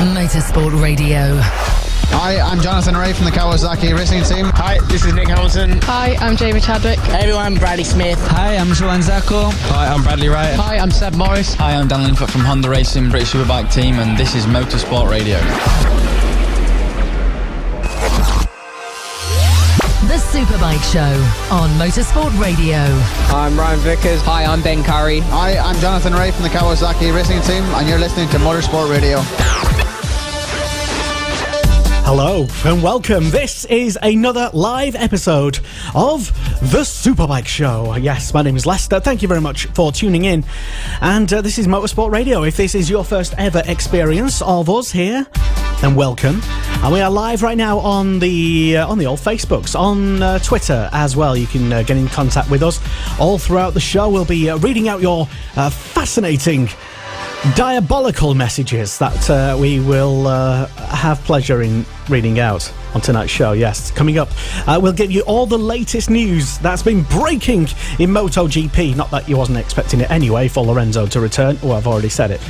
Motorsport Radio. Hi, I'm Jonathan Ray from the Kawasaki Racing Team. Hi, this is Nick Hamilton. Hi, I'm Jamie Chadwick. Hey everyone, I'm Bradley Smith. Hi, I'm Joanne Zarco. Hi, I'm Bradley Wright. Hi, I'm Seb Morris. Hi, I'm Dan Linfoot from Honda Racing, British Superbike Team, and this is Motorsport Radio. The Superbike Show on Motorsport Radio. Hi, I'm Ryan Vickers. Hi, I'm Ben Curry. Hi, I'm Jonathan Ray from the Kawasaki Racing Team, and you're listening to Motorsport Radio. Hello and welcome. This is another live episode of the Superbike Show. Yes, my name is Lester. Thank you very much for tuning in. And this is Motorsport Radio. If this is your first ever experience of us here, then welcome. And we are live right now on the old Facebooks, on Twitter as well. You can get in contact with us all throughout the show. We'll be reading out your fascinating, diabolical messages that we will have pleasure in reading out on tonight's show. Yes, coming up, we'll give you all the latest news that's been breaking in MotoGP. Not that you wasn't expecting it anyway for Lorenzo to return. Oh, I've already said it.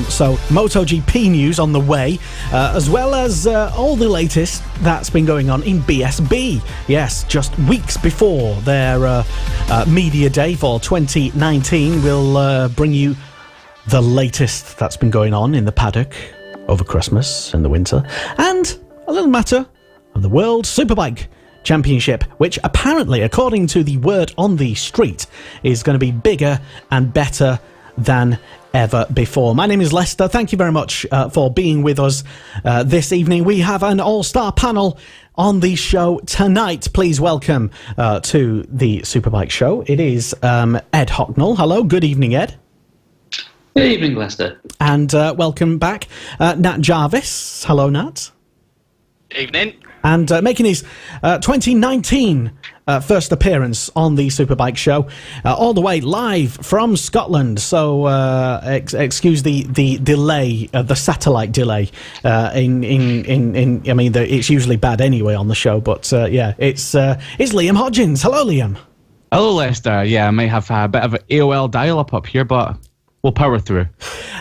So MotoGP news on the way, as well as all the latest that's been going on in BSB. Yes, just weeks before their media day for 2019, we'll bring you the latest that's been going on in the paddock over Christmas and the winter, and a little matter of the World Superbike Championship, which apparently, according to the word on the street, is going to be bigger and better than ever before. My name is Lester. Thank you very much for being with us this evening. We have an all-star panel on the show tonight. Please welcome to the Superbike Show. It is Ed Hocknell. Hello, good evening, Ed. Good evening, Lester. And welcome back, Nat Jarvis. Hello, Nat. Evening. And making his 2019 first appearance on the Superbike Show, all the way live from Scotland. So excuse the delay, the satellite delay. It's usually bad anyway on the show, but it's Liam Hodgins. Hello, Liam. Hello, Lester. Yeah, I may have a bit of an AOL dial-up up here, but we'll power through.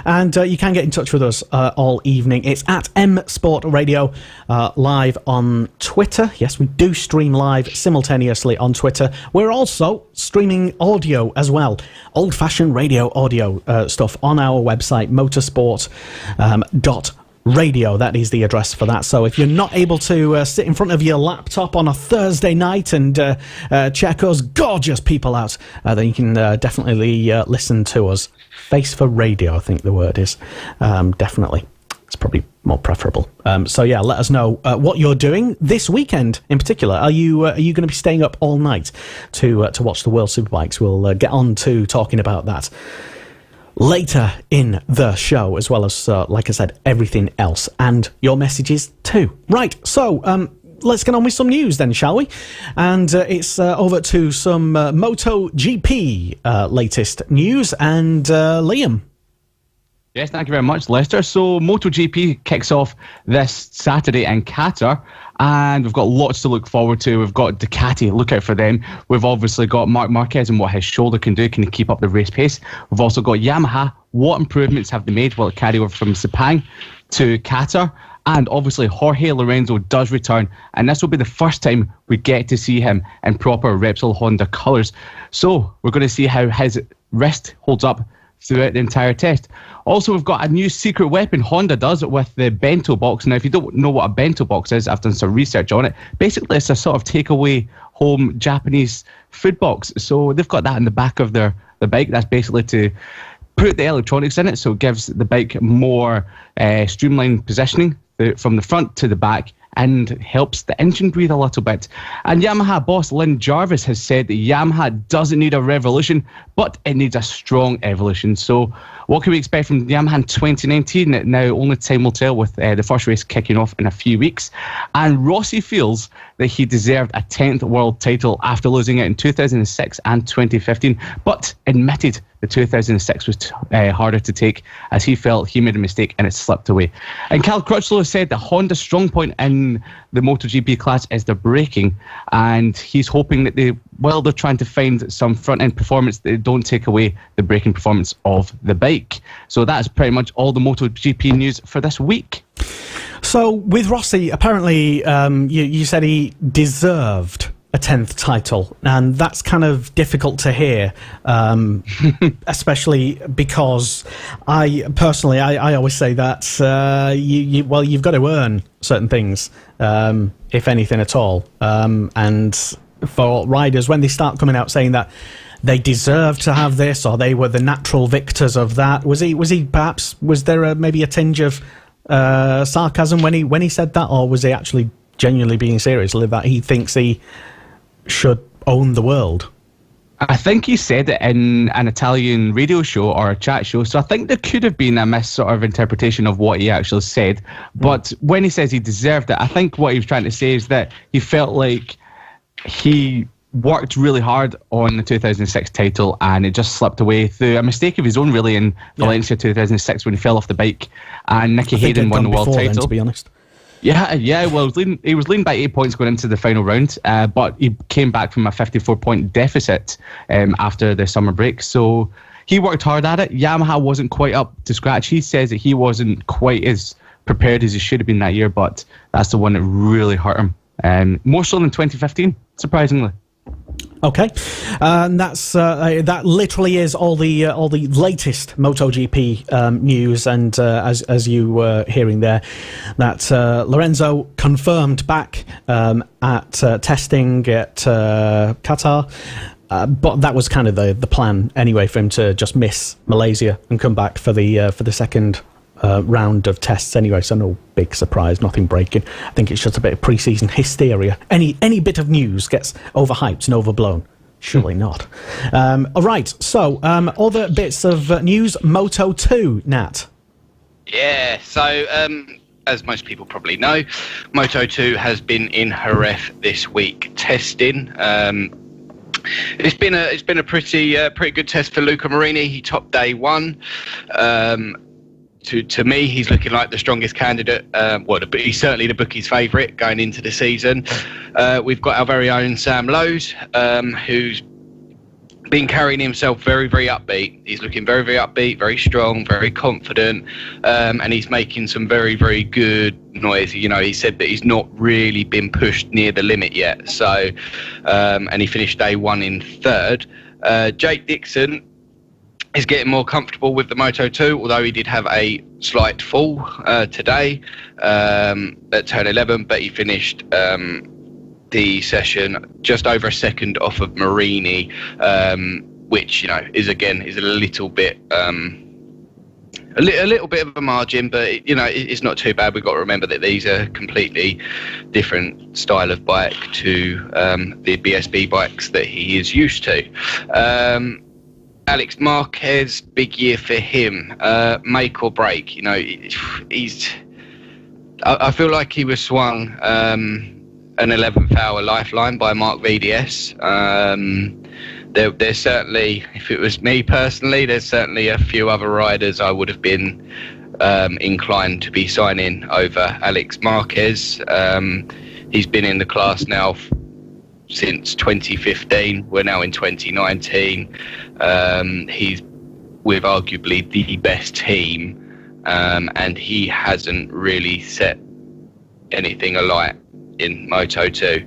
And you can get in touch with us all evening. It's at M Sport Radio live on Twitter. Yes, we do stream live simultaneously on Twitter. We're also streaming audio as well. Old-fashioned radio audio stuff on our website, motorsport.radio. That is the address for that. So if you're not able to sit in front of your laptop on a Thursday night and check us gorgeous people out, then you can definitely listen to us. Face for radio, I think the word is. Definitely. It's probably more preferable. So yeah, let us know what you're doing this weekend in particular. Are you going to be staying up all night to watch the World Superbikes? We'll get on to talking about that later in the show, as well as, like I said, everything else, and your messages too. Right, so let's get on with some news then, shall we? And it's over to some MotoGP latest news, and Liam. Yes, thank you very much, Lester. So MotoGP kicks off this Saturday in Qatar, and we've got lots to look forward to. We've got Ducati, look out for them. We've obviously got Marc Marquez and what his shoulder can do. Can he keep up the race pace? We've also got Yamaha. What improvements have they made? Will it carry over from Sepang to Qatar? And obviously Jorge Lorenzo does return, and this will be the first time we get to see him in proper Repsol Honda colours. So we're going to see how his wrist holds up throughout the entire test. Also, we've got a new secret weapon Honda does with the bento box. Now, if you don't know what a bento box is, I've done some research on it. Basically, it's a sort of takeaway home Japanese food box. So they've got that in the back of the bike. That's basically to put the electronics in it, so it gives the bike more streamlined positioning from the front to the back, and helps the engine breathe a little bit. And Yamaha boss Lynn Jarvis has said that Yamaha doesn't need a revolution, but it needs a strong evolution. So what can we expect from Yamaha in 2019? Now only time will tell, with the first race kicking off in a few weeks. And Rossi feels that he deserved a 10th world title after losing it in 2006 and 2015, but admitted the 2006 was harder to take, as he felt he made a mistake and it slipped away. And Cal Crutchlow said that Honda's strong point in the MotoGP class is their braking, and he's hoping that they're trying to find some front-end performance that don't take away the braking performance of the bike. So that's pretty much all the MotoGP news for this week. So with Rossi, apparently you said he deserved a 10th title, and that's kind of difficult to hear, especially because I always say that you've got to earn certain things, if anything at all, and for riders, when they start coming out saying that they deserve to have this or they were the natural victors of that, was there maybe a tinge of sarcasm when he said that, or was he actually genuinely being serious that he thinks he should own the world? I think he said it in an Italian radio show or a chat show, so I think there could have been a mis sort of interpretation of what he actually said. But when he says he deserved it, I think what he was trying to say is that he felt like he worked really hard on the 2006 title and it just slipped away through a mistake of his own, really, in Valencia 2006 when he fell off the bike and Nicky Hayden won the world title. Then, to be honest. Yeah. Well, he was leading by 8 points going into the final round, but he came back from a 54-point deficit after the summer break. So he worked hard at it. Yamaha wasn't quite up to scratch. He says that he wasn't quite as prepared as he should have been that year, but that's the one that really hurt him. More so than 2015, surprisingly. Okay, and that's that literally is all the latest MotoGP news. And as you were hearing there, that Lorenzo confirmed back at testing at Qatar, but that was kind of the plan anyway, for him to just miss Malaysia and come back for the second round of tests anyway, so no big surprise, nothing breaking. I think it's just a bit of pre-season hysteria. Any bit of news gets overhyped and overblown. Surely not. All right, so other bits of news. Moto 2, Nat. Yeah, so as most people probably know, Moto 2 has been in Jerez this week testing. It's been a pretty good test for Luca Marini. He topped day one. To me, he's looking like the strongest candidate. He's certainly the bookies' favourite going into the season. We've got our very own Sam Lowes, who's been carrying himself very, very upbeat. He's looking very, very upbeat, very strong, very confident, and he's making some very, very good noise. You know, he said that he's not really been pushed near the limit yet. So, and he finished day one in third. Jake Dixon is getting more comfortable with the Moto 2, although he did have a slight fall today at turn 11, but he finished the session just over a second off of Marini, which, you know, is a little bit a little bit of a margin, but it's not too bad. We've got to remember that these are completely different style of bike to the BSB bikes that he is used to. Alex Marquez, big year for him. Make or break. You know, I feel like he was swung an 11th hour lifeline by Mark VDS. There's certainly, if it was me personally, there's certainly a few other riders I would have been inclined to be signing over Alex Marquez. He's been in the class now since 2015. We're now in 2019. He's with arguably the best team, and he hasn't really set anything alight in Moto 2.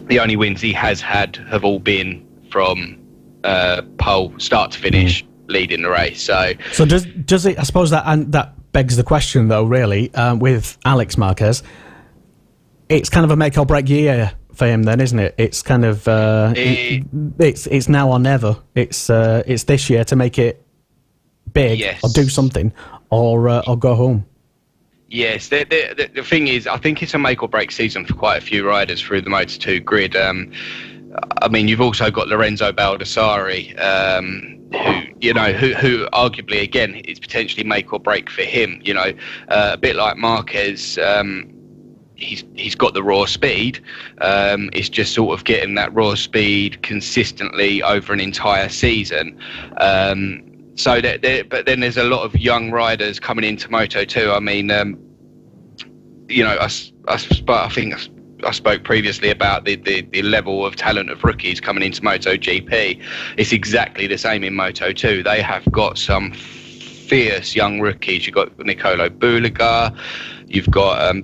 The only wins he has had have all been from pole, start to finish, leading the race. So does it? I suppose that begs the question, though. Really, with Alex Marquez, it's kind of a make or break year for him, then, isn't it? It's kind of it's now or never. It's this year to make it big, yes, or do something, or go home. Yes, the thing is, I think it's a make or break season for quite a few riders through the Moto2 grid. I mean, you've also got Lorenzo Baldassari, who arguably, again, it's potentially make or break for him. You know, a bit like Marquez. he's got the raw speed. It's just sort of getting that raw speed consistently over an entire season. But then there's a lot of young riders coming into Moto2. I mean, I think I spoke previously about the level of talent of rookies coming into MotoGP. It's exactly the same in Moto2. They have got some fierce young rookies. You've got Nicolo Bulega, you've got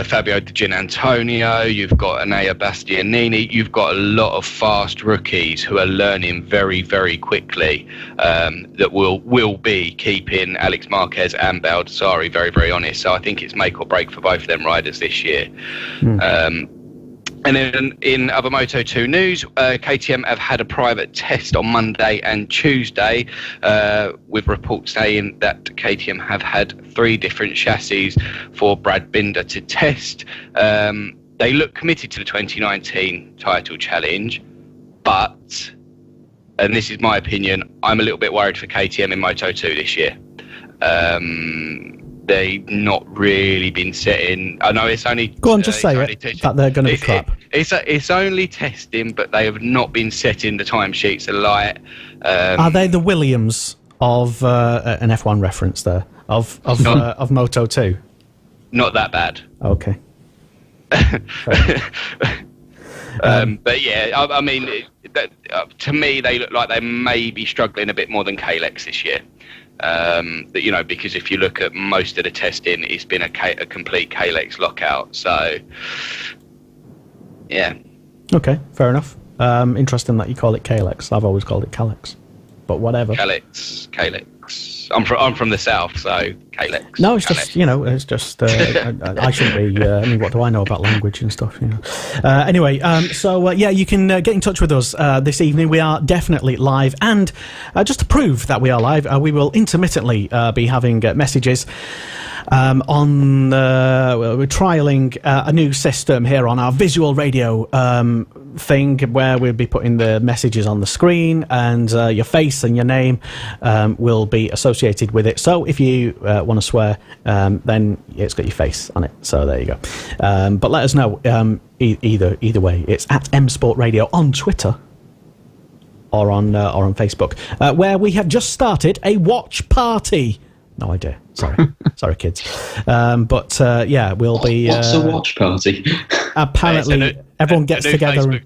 Fabio Di Gianantonio, you've got Anea Bastianini. You've got a lot of fast rookies who are learning very, very quickly, that will be keeping Alex Marquez and Baldassarri very, very honest. So I think it's make or break for both of them riders this year. And then in other Moto2 news, KTM have had a private test on Monday and Tuesday, with reports saying that KTM have had 3 different chassis for Brad Binder to test. They look committed to the 2019 title challenge, but, and this is my opinion, I'm a little bit worried for KTM in Moto2 this year. They've not really been setting. I know it's only. Go on, just say it. That they're going to be crap. It's only testing, but they have not been setting the timesheets alight. Are they the Williams of an F1 reference there of Moto2? Not that bad. Okay. But yeah, I mean, to me, they look like they may be struggling a bit more than Kalex this year. Because if you look at most of the testing, it's been a complete Kalex lockout. So, yeah. Okay, fair enough. Interesting that you call it Kalex. I've always called it Kalex, but whatever. Kalex. I'm from the south, so Kalex. No, it's just it's just I shouldn't be. I mean, what do I know about language and stuff? Anyway, you can get in touch with us this evening. We are definitely live, and just to prove that we are live, we will intermittently be having messages. We're trialling a new system here on our visual radio thing, where we'll be putting the messages on the screen, and your face and your name will be associated with it. So if you want to swear, then it's got your face on it. So there you go. But let us know either way. It's at M Sport Radio on Twitter or on Facebook, where we have just started a watch party. No idea. Sorry, kids. We'll be. What's a watch party? Apparently, everyone gets together.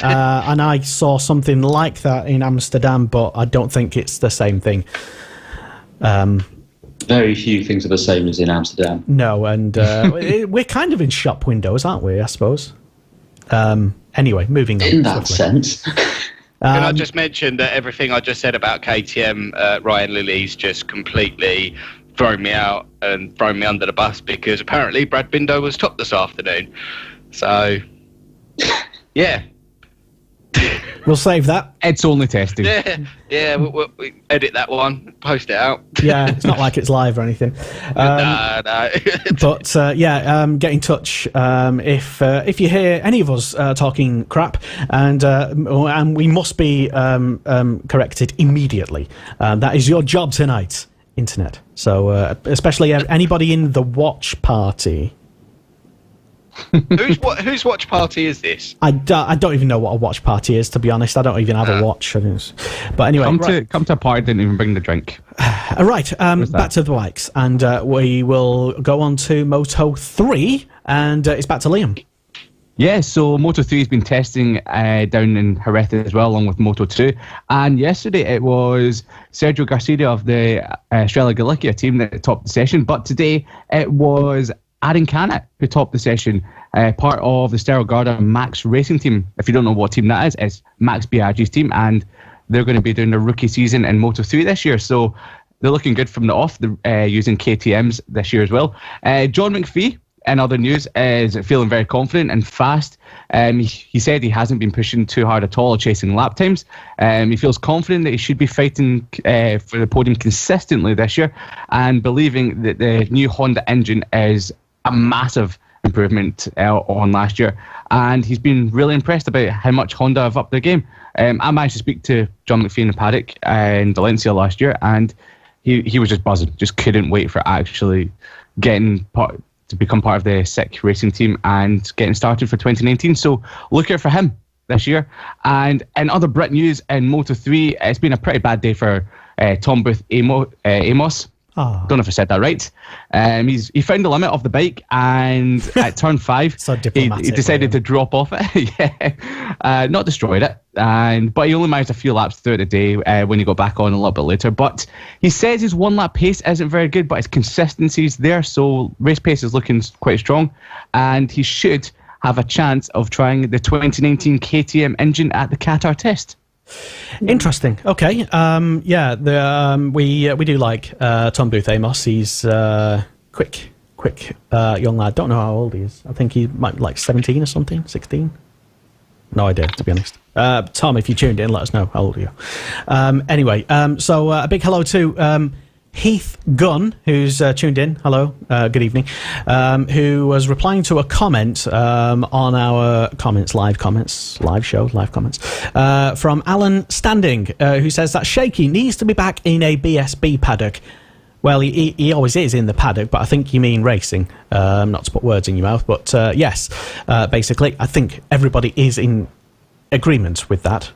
And I saw something like that in Amsterdam, but I don't think it's the same thing. Very few things are the same as in Amsterdam. No, and we're kind of in shop windows, aren't we? I suppose. Anyway, moving on. In that sense. Can I just mention that everything I just said about KTM, Ryan Lilly's just completely thrown me out and thrown me under the bus, because apparently Brad Binder was top this afternoon. So, yeah. We'll save that. It's only testing. Yeah. We'll edit that one, post it out. Yeah, it's not like it's live or anything. No. But get in touch if you hear any of us talking crap, and we must be corrected immediately. That is your job tonight, Internet. So especially anybody in the watch party. Whose watch party is this? I don't even know what a watch party is, to be honest. I don't even have a watch. But anyway, come to a party, didn't even bring the drink. Right, back to the bikes, and we will go on to Moto 3, and it's back to Liam. Yeah, so Moto 3 has been testing down in Jerez as well, along with Moto 2. And yesterday it was Sergio Garcia of the Estrella Galicia team that topped the session. But today it was Aaron Canet who topped the session, part of the Stella Garda Max Racing team. If you don't know what team that is, it's Max Biaggi's team, and they're going to be doing their rookie season in Moto 3 this year. So they're looking good from the off, using KTMs this year as well. John McPhee, in other news, is feeling very confident and fast. He said he hasn't been pushing too hard at all or chasing lap times. He feels confident that he should be fighting for the podium consistently this year, and believing that the new Honda engine is a massive improvement on last year. And he's been really impressed about how much Honda have upped their game. I managed to speak to John McPhee in the paddock in Valencia last year, and he was just buzzing, just couldn't wait for actually getting to become part of the SICK racing team and getting started for 2019. So look out for him this year. And in other Brit news in Moto3, it's been a pretty bad day for Tom Booth Amos. Don't know if I said that right. He found the limit of the bike, and at turn 5, So he decided to drop off it. Not destroyed it, but he only managed a few laps throughout the day when he got back on a little bit later. But he says his one lap pace isn't very good, but his consistency's there, so race pace is looking quite strong, and he should have a chance of trying the 2019 KTM engine at the Qatar test. Interesting. Okay. We do like Tom Booth Amos. He's quick young lad. Don't know how old he is. I think he might be like 17 or something, 16. No idea, to be honest. Tom, if you tuned in, let us know how old you are. Anyway, so a big hello to Heath Gunn, who's tuned in. Hello, good evening. Who was replying to a comment on our live comments from Alan Standing, who says that Shaky needs to be back in a BSB paddock. Well, he always is in the paddock, but I think you mean racing. Not to put words in your mouth, but yes, basically, I think everybody is in agreement with that,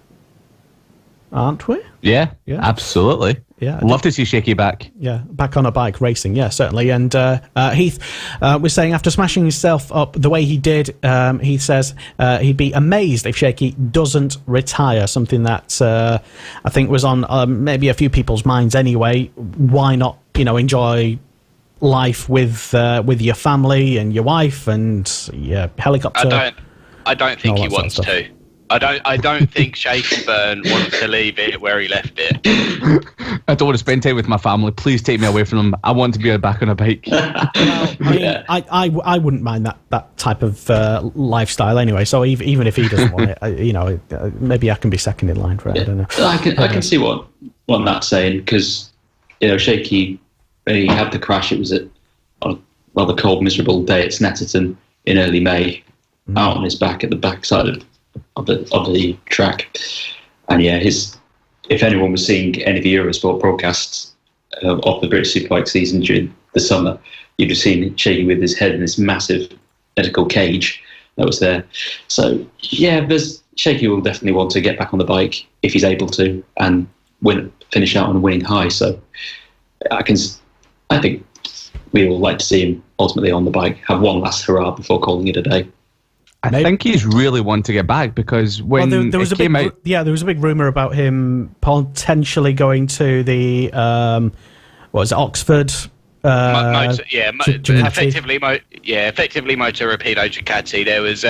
aren't we? Yeah. Absolutely. Yeah, love to see Shaky back. Yeah, back on a bike racing. Yeah, certainly. And Heath was saying after smashing himself up the way he did, he says he'd be amazed if Shaky doesn't retire. Something that I think was on maybe a few people's minds anyway. Why not, enjoy life with your family and your wife and your helicopter? I don't think he wants to. I don't think Shaky Byrne wants to leave it where he left it. I don't want to spend time with my family. Please take me away from them. I want to be back on a bike. I wouldn't mind that type of lifestyle anyway. So even if he doesn't want it, maybe I can be second in line for it. Yeah. I don't know. I can see what that's saying, because Shaky, he had the crash. It was a rather cold, miserable day at Snetterton in early May, out on his back at the backside of the track. And yeah, if anyone was seeing any of the Eurosport broadcasts of the British Superbike season during the summer, you'd have seen Shaky with his head in this massive medical cage that was there. So yeah, Shaky will definitely want to get back on the bike if he's able to and finish out on a winning high. So I think we all like to see him ultimately on the bike, have one last hurrah before calling it a day. I think he's really wanting to get back, because when there was it came out... Yeah, there was a big rumour about him potentially going to the, Oxford... effectively Moto Rapido Ducati. There was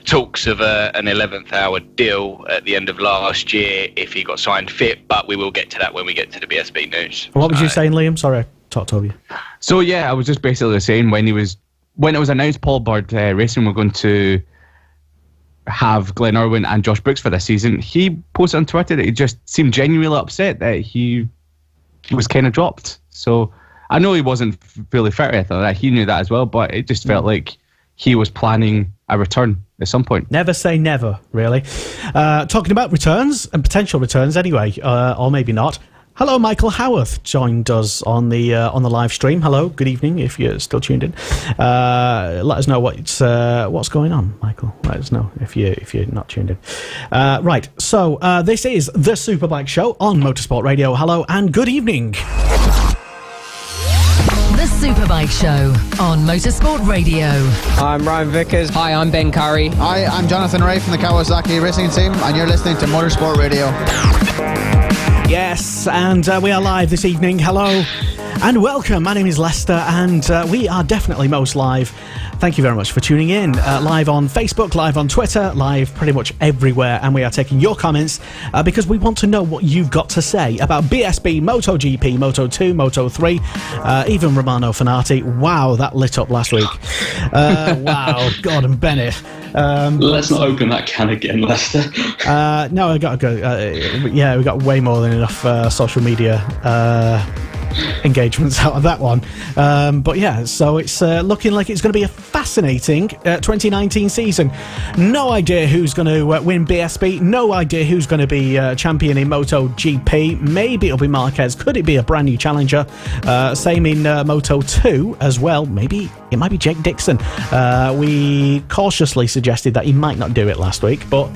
talks of an 11th hour deal at the end of last year if he got signed fit, but we will get to that when we get to the BSB news. What was you saying, Liam? Sorry, I talked over you. So yeah, I was just basically saying when it was announced Paul Bird Racing were going to have Glenn Irwin and Josh Brooks for this season, he posted on Twitter that he just seemed genuinely upset that he was kind of dropped. So I know he wasn't fully fit or anything like that. He knew that as well, but it just felt like he was planning a return at some point. Never say never, really. Talking about returns and potential returns anyway, or maybe not. Hello, Michael Howarth joined us on the live stream. Hello, good evening. If you're still tuned in, let us know what's going on, Michael. Let us know if you're not tuned in. Right. So this is the Superbike Show on Motorsport Radio. Hello and good evening. The Superbike Show on Motorsport Radio. I'm Ryan Vickers. Hi, I'm Ben Curry. Hi, I'm Jonathan Ray from the Kawasaki Racing Team, and you're listening to Motorsport Radio. Yes, and we are live this evening. Hello and welcome. My name is Lester, and we are definitely most live. Thank you very much for tuning in. Live on Facebook, live on Twitter, live pretty much everywhere, and we are taking your comments because we want to know what you've got to say about BSB, MotoGP, Moto2, Moto3, even Romano Fenati. Wow, that lit up last week. Wow, Gordon Bennett. Let's not open that can again, Lester. No, I got to go. We got way more than enough social media engagements out of that one. But yeah, so it's looking like it's going to be a fascinating 2019 season. No idea who's going to win BSB. No idea who's going to be champion in MotoGP. Maybe it'll be Marquez. Could it be a brand new challenger? Same in Moto 2 as well. Maybe it might be Jake Dixon. We cautiously suggested that he might not do it last week, but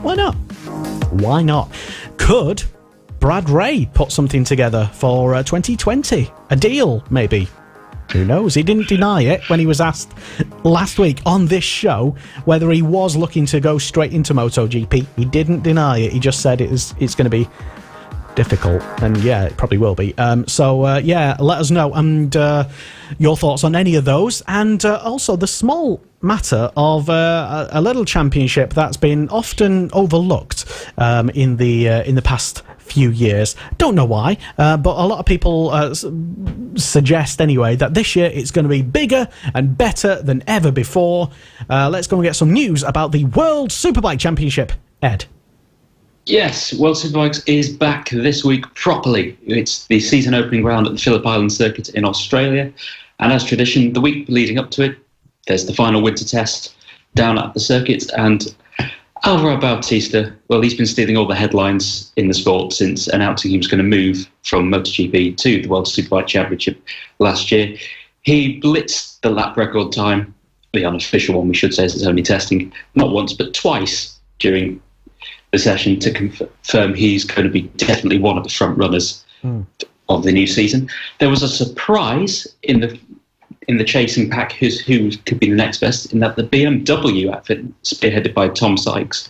why not? Why not? Could Brad Ray put something together for 2020? A deal, maybe? Who knows? He didn't deny it when he was asked last week on this show whether he was looking to go straight into MotoGP. He didn't deny it. He just said it's going to be difficult, and yeah, it probably will be. So yeah, let us know and your thoughts on any of those, and also the small matter of a little championship that's been often overlooked in the past few years. Don't know why, but a lot of people suggest anyway that this year it's going to be bigger and better than ever before. Let's go and get some news about the World Superbike Championship. Ed. Yes, World Superbikes is back this week properly. It's the season opening round at the Phillip Island circuit in Australia. And as tradition, the week leading up to it, there's the final winter test down at the circuit. And Alvaro Bautista, well, he's been stealing all the headlines in the sport since announcing he was going to move from MotoGP to the World Superbike Championship last year. He blitzed the lap record time, the unofficial one we should say, as it's only testing, not once but twice during the session to confirm he's going to be definitely one of the front runners of the new season. There was a surprise in the chasing pack who could be the next best, in that the BMW outfit, spearheaded by Tom Sykes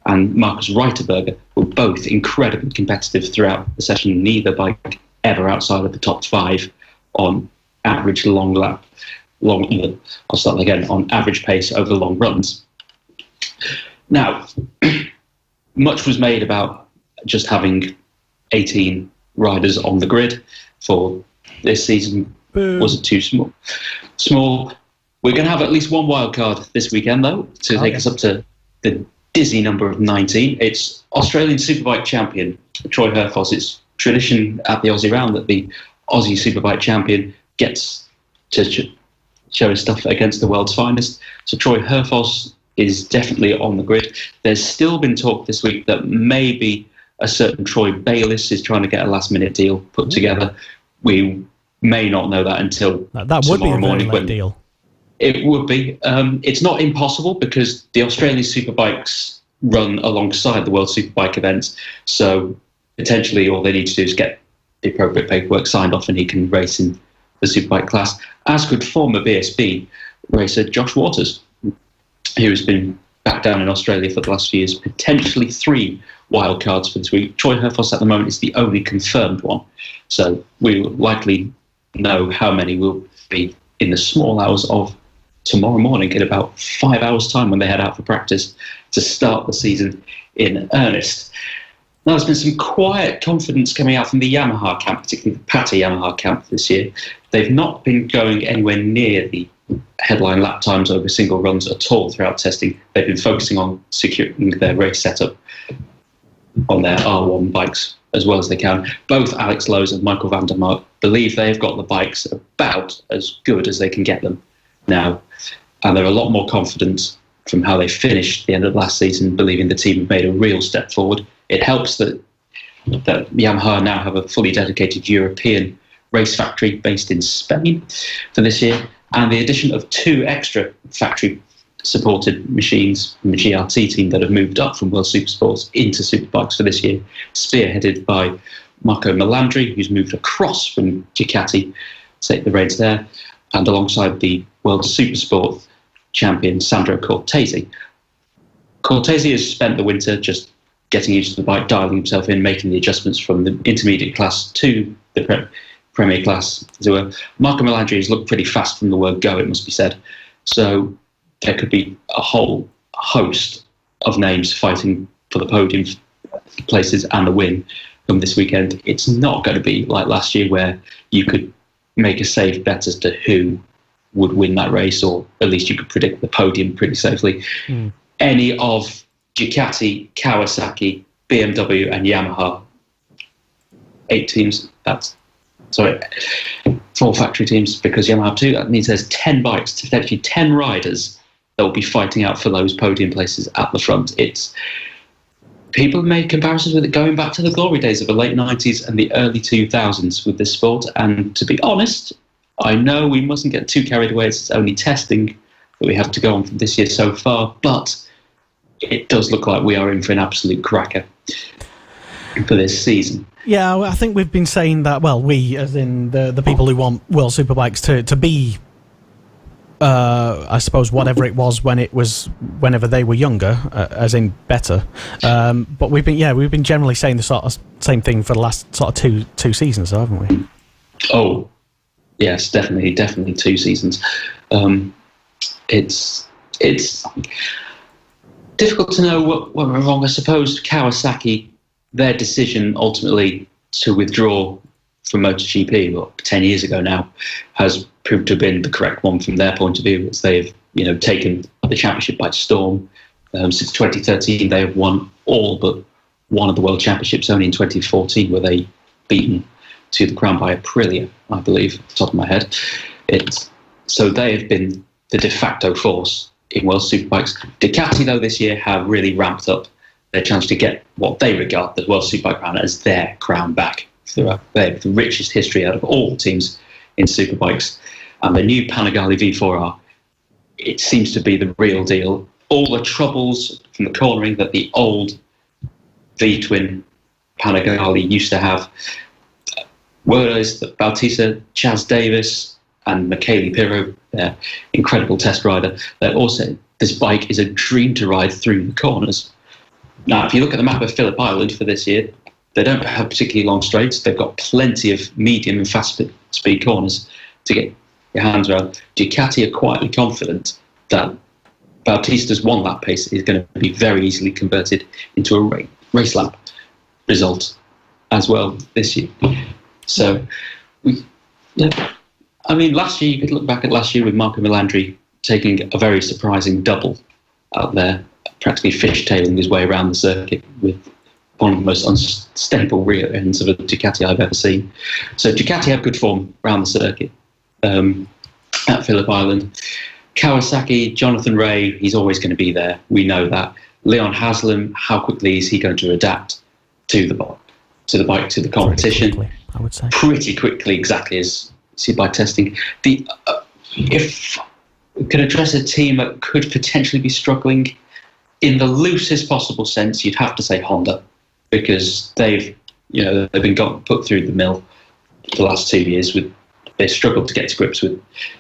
and Marcus Reiterberger, were both incredibly competitive throughout the session. Neither bike ever outside of the top 5 on average on average pace over the long runs. Now, much was made about just having 18 riders on the grid for this season. Boom. Was it too small? We're going to have at least one wild card this weekend, though, to take us up to the dizzy number of 19. It's Australian Superbike champion Troy Herfoss. It's tradition at the Aussie round that the Aussie Superbike champion gets to show his stuff against the world's finest. So Troy Herfoss is definitely on the grid. There's still been talk this week that maybe a certain Troy Bayliss is trying to get a last-minute deal put together. We may not know that until that would be a very late deal. It would be. It's not impossible because the Australian Superbikes run alongside the World Superbike events, so potentially all they need to do is get the appropriate paperwork signed off and he can race in the Superbike class, as could former BSB racer Josh Waters, who has been back down in Australia for the last few years. Potentially 3 wild cards for this week. Troy Herfoss at the moment is the only confirmed one, so we will likely know how many will be in the small hours of tomorrow morning, in about 5 hours' time when they head out for practice to start the season in earnest. Now, there's been some quiet confidence coming out from the Yamaha camp, particularly the Pata Yamaha camp this year. They've not been going anywhere near the headline lap times over single runs at all throughout testing. They've been focusing on securing their race setup on their R1 bikes as well as they can. Both Alex Lowe's and Michael van der Mark believe they've got the bikes about as good as they can get them now. And they're a lot more confident from how they finished the end of last season, believing the team have made a real step forward. It helps that Yamaha now have a fully dedicated European race factory based in Spain for this year, and the addition of 2 extra factory-supported machines from the GRT team that have moved up from World Supersports into Superbikes for this year, spearheaded by Marco Melandri, who's moved across from Ducati to take the reins there, and alongside the World Supersport champion Sandro Cortese. Cortese has spent the winter just getting used to the bike, dialing himself in, making the adjustments from the intermediate class to the Premier class, as it were. Marco Melandri has looked pretty fast from the word go, it must be said. So there could be a whole host of names fighting for the podium places and the win from this weekend. It's not going to be like last year where you could make a safe bet as to who would win that race, or at least you could predict the podium pretty safely. Any of Ducati, Kawasaki, BMW and Yamaha 8 teams, that's 4 factory teams, because Yamaha have 2. That means there's 10 bikes, potentially 10 riders that will be fighting out for those podium places at the front. People made comparisons with it going back to the glory days of the late 90s and the early 2000s with this sport. And to be honest, I know we mustn't get too carried away. It's only testing that we have to go on from this year so far, but it does look like we are in for an absolute cracker for this season. Yeah, I think we've been saying that, well, we, as in the people who want World Superbikes to be, I suppose, whatever it was whenever they were younger, as in better. But we've been generally saying the sort of same thing for the last sort of two seasons, haven't we? Oh, yes, definitely 2 seasons. It's difficult to know what went wrong. I suppose Kawasaki, their decision ultimately to withdraw from MotoGP, 10 years ago now, has proved to have been the correct one from their point of view, as they've taken the championship by storm. Since 2013, they have won all but one of the World Championships. Only in 2014 were they beaten to the crown by Aprilia, I believe, off the top of my head. So they have been the de facto force in World Superbikes. Ducati, though, this year have really ramped up their chance to get what they regard the World Superbike crown as their crown back. They have the richest history out of all teams in Superbikes. And the new Panigale V4R, it seems to be the real deal. All the troubles from the cornering that the old V-twin Panigale used to have, whereas that Bautista, Chaz Davis, and Michele Pirro, their incredible test rider, they're also, this bike is a dream to ride through the corners. Now, if you look at the map of Phillip Island for this year, they don't have particularly long straights. They've got plenty of medium and fast speed corners to get your hands around. Ducati are quietly confident that Bautista's 1 lap pace is going to be very easily converted into a race lap result as well this year. So, last year, you could look back at last year with Marco Melandri taking a very surprising double out there, practically fishtailing his way around the circuit with one of the most unstable rear ends of a Ducati I've ever seen. So Ducati have good form around the circuit at Phillip Island. Kawasaki, Jonathan Rea, he's always going to be there. We know that. Leon Haslam, how quickly is he going to adapt to the bike, to the competition? Pretty quickly, I would say. Pretty quickly, exactly as seen by testing. If we could address a team that could potentially be struggling in the loosest possible sense, you'd have to say Honda, because they've been put through the mill the last 2 years. They struggled to get to grips with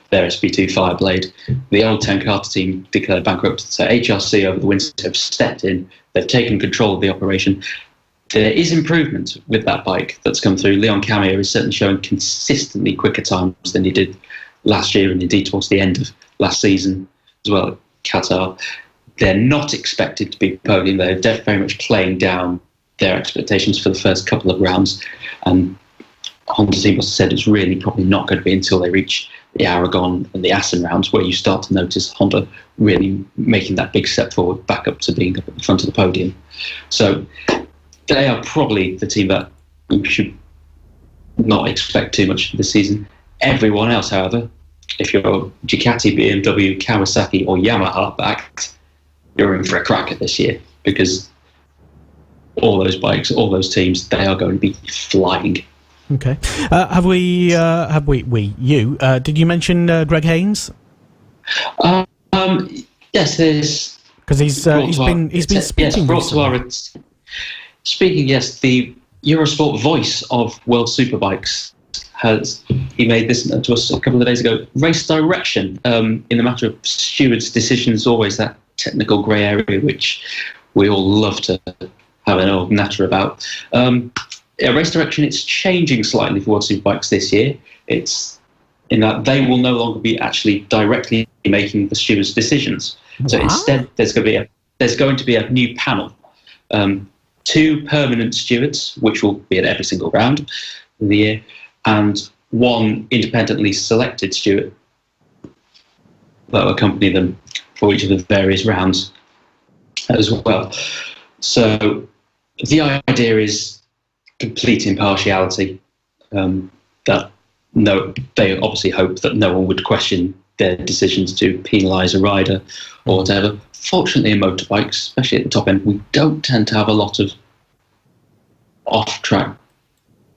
their SP2 Fireblade. The old Ten Carter team declared bankrupt, so HRC over the winter have stepped in. They've taken control of the operation. There is improvement with that bike that's come through. Leon Camier is certainly showing consistently quicker times than he did last year, and indeed towards the end of last season as well at Qatar. They're not expected to be podium. They're very much playing down their expectations for the first couple of rounds. And Honda team must have said it's really probably not going to be until they reach the Aragon and the Assen rounds where you start to notice Honda really making that big step forward back up to being at the front of the podium. So they are probably the team that we should not expect too much this season. Everyone else, however, if you're Ducati, BMW, Kawasaki or Yamaha backed, you're in for a cracker this year, because all those bikes, all those teams, they are going to be flying. Okay. Did you mention Greg Haynes? Yes, there's, because he's been speaking. Yes, speaking. Yes, the Eurosport voice of World Superbikes he made this to us a couple of days ago. Race direction in the matter of stewards' decisions, always that technical grey area which we all love to have an old natter about. Race direction, it's changing slightly for World Superbikes this year. It's in that they will no longer be actually directly making the stewards' decisions. So instead, there's going to be a new panel, 2 permanent stewards, which will be at every single round of the year, and 1 independently selected steward that will accompany them for each of the various rounds as well. So the idea is complete impartiality. that they obviously hope that no one would question their decisions to penalise a rider or whatever. Fortunately, in motorbikes, especially at the top end, we don't tend to have a lot of off-track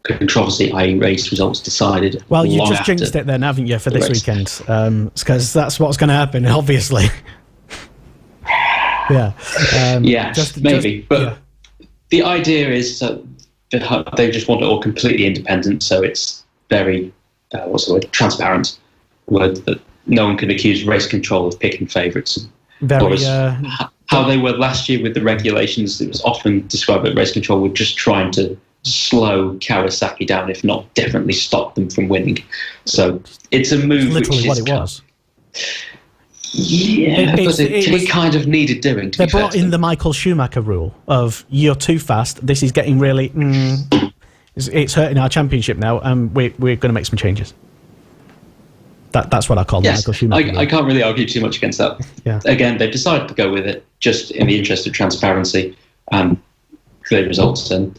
controversy, i.e. race results decided. Well, you just jinxed it then, haven't you, for this weekend? Because that's what's going to happen, obviously. Yeah. But the idea is that they just want it all completely independent, so it's very, transparent. Word that no one can accuse race control of picking favourites. How they were last year with the regulations, it was often described that race control were just trying to slow Kawasaki down, if not definitely stop them from winning. So it's a move literally which what it was. Yeah, but it kind of needed doing. They brought in the Michael Schumacher rule of you're too fast. This is getting really. It's hurting our championship now, and we're going to make some changes. That's what I call Michael Schumacher rule. I can't really argue too much against that. Yeah. Again, they've decided to go with it just in the interest of transparency and clear results, and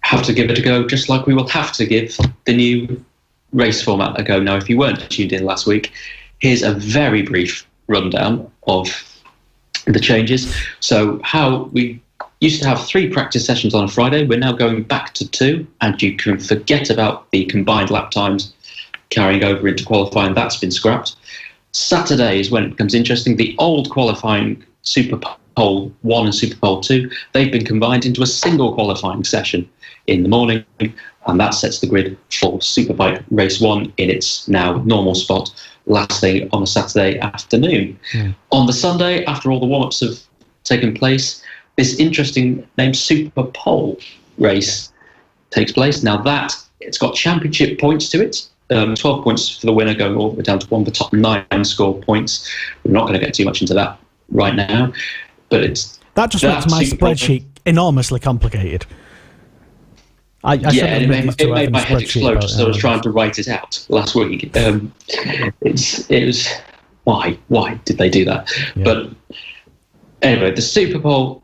have to give it a go, just like we will have to give the new race format a go. Now, if you weren't tuned in last week, here's a very brief rundown of the changes. So how we used to have 3 practice sessions on a Friday, we're now going back to 2, and you can forget about the combined lap times carrying over into qualifying. That's been scrapped. Saturday is when it becomes interesting. The old qualifying Super Pole 1 and Super Pole 2, they've been combined into a single qualifying session in the morning, and that sets the grid for Superbike Race 1 in its now normal spot, last thing on a Saturday afternoon. On the Sunday, after all the warm-ups have taken place, this interesting named Super Pole race takes place. Now that, it's got championship points to it, 12 points for the winner, going all the way down to one of the top 9 score points. We're not going to get too much into that right now, but that just makes my spreadsheet enormously complicated. It made my head explode as I was trying to write it out last week. It was why did they do that? Yeah. But anyway, the Super Pole.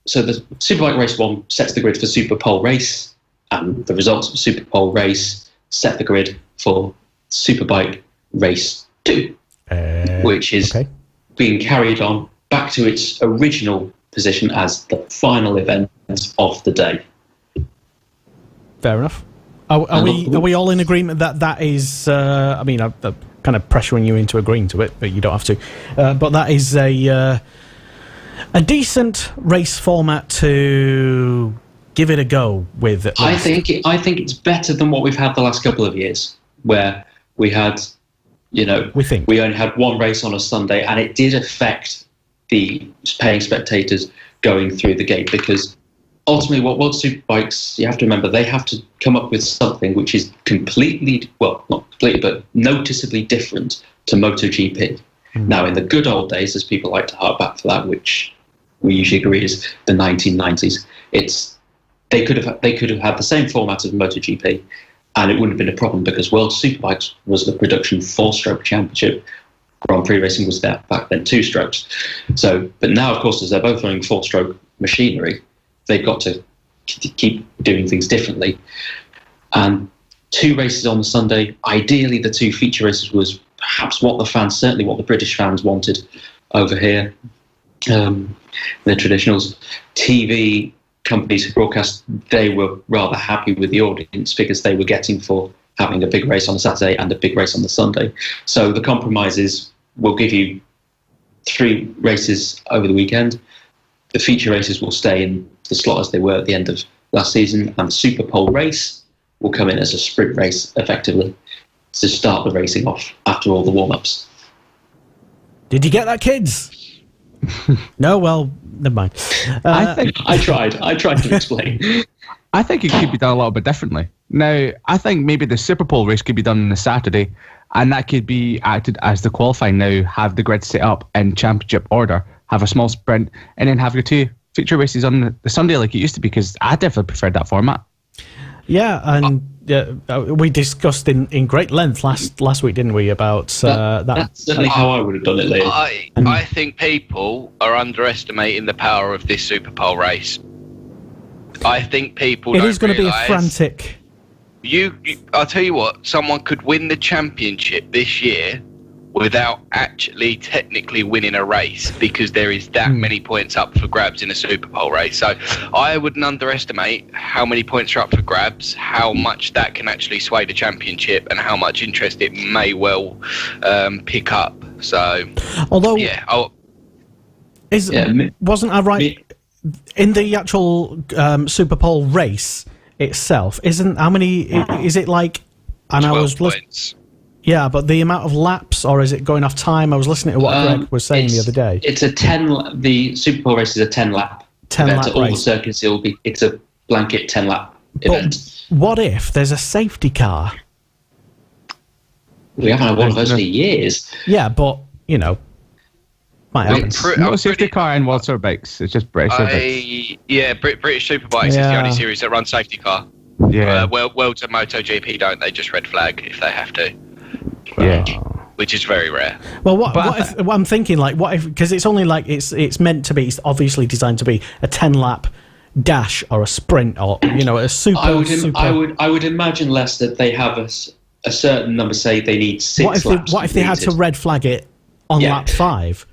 So the Superbike Race 1 sets the grid for Super Pole Race, and the results of Super Pole Race set the grid for Superbike Race 2, which is being carried on back to its original position as the final event of the day. Fair enough. Are we all in agreement that is? I'm kind of pressuring you into agreeing to it, but you don't have to. But that is a decent race format to give it a go with. I think it's better than what we've had the last couple of years, where we had, we only had one race on a Sunday, and it did affect the paying spectators going through the gate, because ultimately what World Superbikes, you have to remember, they have to come up with something which is completely, well, not completely, but noticeably different to MotoGP. Now, in the good old days, as people like to hark back for that, which we usually agree is the 1990s, they could have had the same format of MotoGP, and it wouldn't have been a problem, because World Superbikes was the production 4-stroke championship. Grand Prix racing was there back then 2 strokes. So, but now, of course, as they're both running 4-stroke machinery, they've got to keep doing things differently. And 2 races on the Sunday. Ideally, the 2 feature races was perhaps what the British fans wanted over here. The traditionals, TV companies who broadcast, they were rather happy with the audience figures they were getting for having a big race on a Saturday and a big race on the Sunday. So the compromise is, we'll give you 3 races over the weekend. The feature races will stay in the slot as they were at the end of last season, and the Super Pole race will come in as a sprint race, effectively, to start the racing off after all the warm-ups. Did you get that, kids? No? Well, never mind. I tried to explain. I think it could be done a little bit differently. Now, I think maybe the Super Pole race could be done on a Saturday, and that could be acted as the qualifying. Now, have the grid set up in championship order, have a small sprint, and then have your 2 feature races on the Sunday like it used to be, because I definitely preferred that format. Yeah, and we discussed in great length last week, didn't we, about that. That's certainly how I would have done it later. I think people are underestimating the power of this Super Pole race. I think people It is going to be a frantic I'll tell you what, someone could win the championship this year without actually technically winning a race, because there is that many points up for grabs in a Super Bowl race. So I wouldn't underestimate how many points are up for grabs, how much that can actually sway the championship, and how much interest it may well pick up. So, although, yeah, wasn't I right in the actual Super Bowl race itself? Isn't how many? Is it like? And 12 I was points. Yeah, but the amount of laps, or is it going off time? I was listening to what Greg was saying the other day. It's a 10. The Super Bowl race is a 10-lap. 10-lap event. All the race. circuits, it's a blanket 10-lap event. What if there's a safety car? We haven't had one of those for years. Yeah, but might happen. No safety car in World Superbikes. It's just British Superbikes. Yeah, British Superbikes is the only series that runs safety car. Yeah. Worlds and MotoGP don't. They just red flag if they have to. Yeah. Which is very rare. Well, what I'm thinking, like, what if, because it's only like it's meant to be, it's obviously designed to be a 10-lap dash or a sprint, or a super. I would imagine, Les, that they have a certain number. Say they need 6 laps. What if they had to red flag it on lap 5?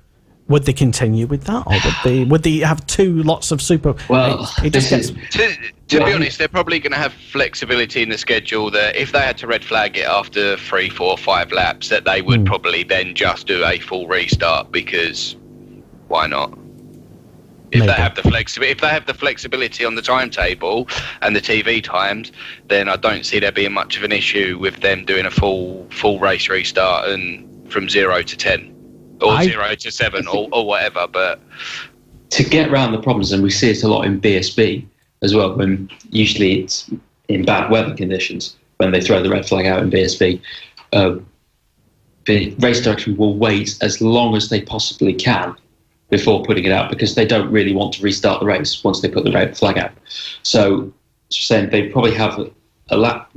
Would they continue with that, or would they have 2 lots of super? Well, to be honest, they're probably going to have flexibility in the schedule that if they had to red flag it after 3, 4, 5 laps, that they would probably then just do a full restart, because why not? If they have the flexibility on the timetable and the TV times, then I don't see there being much of an issue with them doing a full race restart and from 0 to 10. Or 0 to 7, or whatever. But to get around the problems, and we see it a lot in BSB as well, when usually it's in bad weather conditions, when they throw the red flag out in BSB, the race direction will wait as long as they possibly can before putting it out, because they don't really want to restart the race once they put the red flag out. So saying they probably have a lap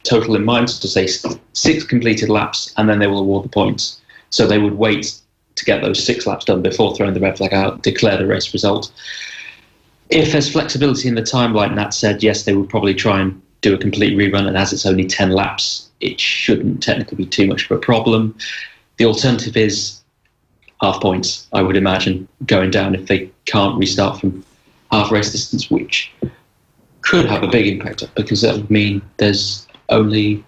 total in mind, to say 6 completed laps, and then they will award the points. So they would wait to get those 6 laps done before throwing the red flag out, declare the race result. If there's flexibility in the time, like Nat said, yes, they would probably try and do a complete rerun, and as it's only 10 laps, it shouldn't technically be too much of a problem. The alternative is half points, I would imagine, going down if they can't restart from half race distance, which could have a big impact, because that would mean there's only...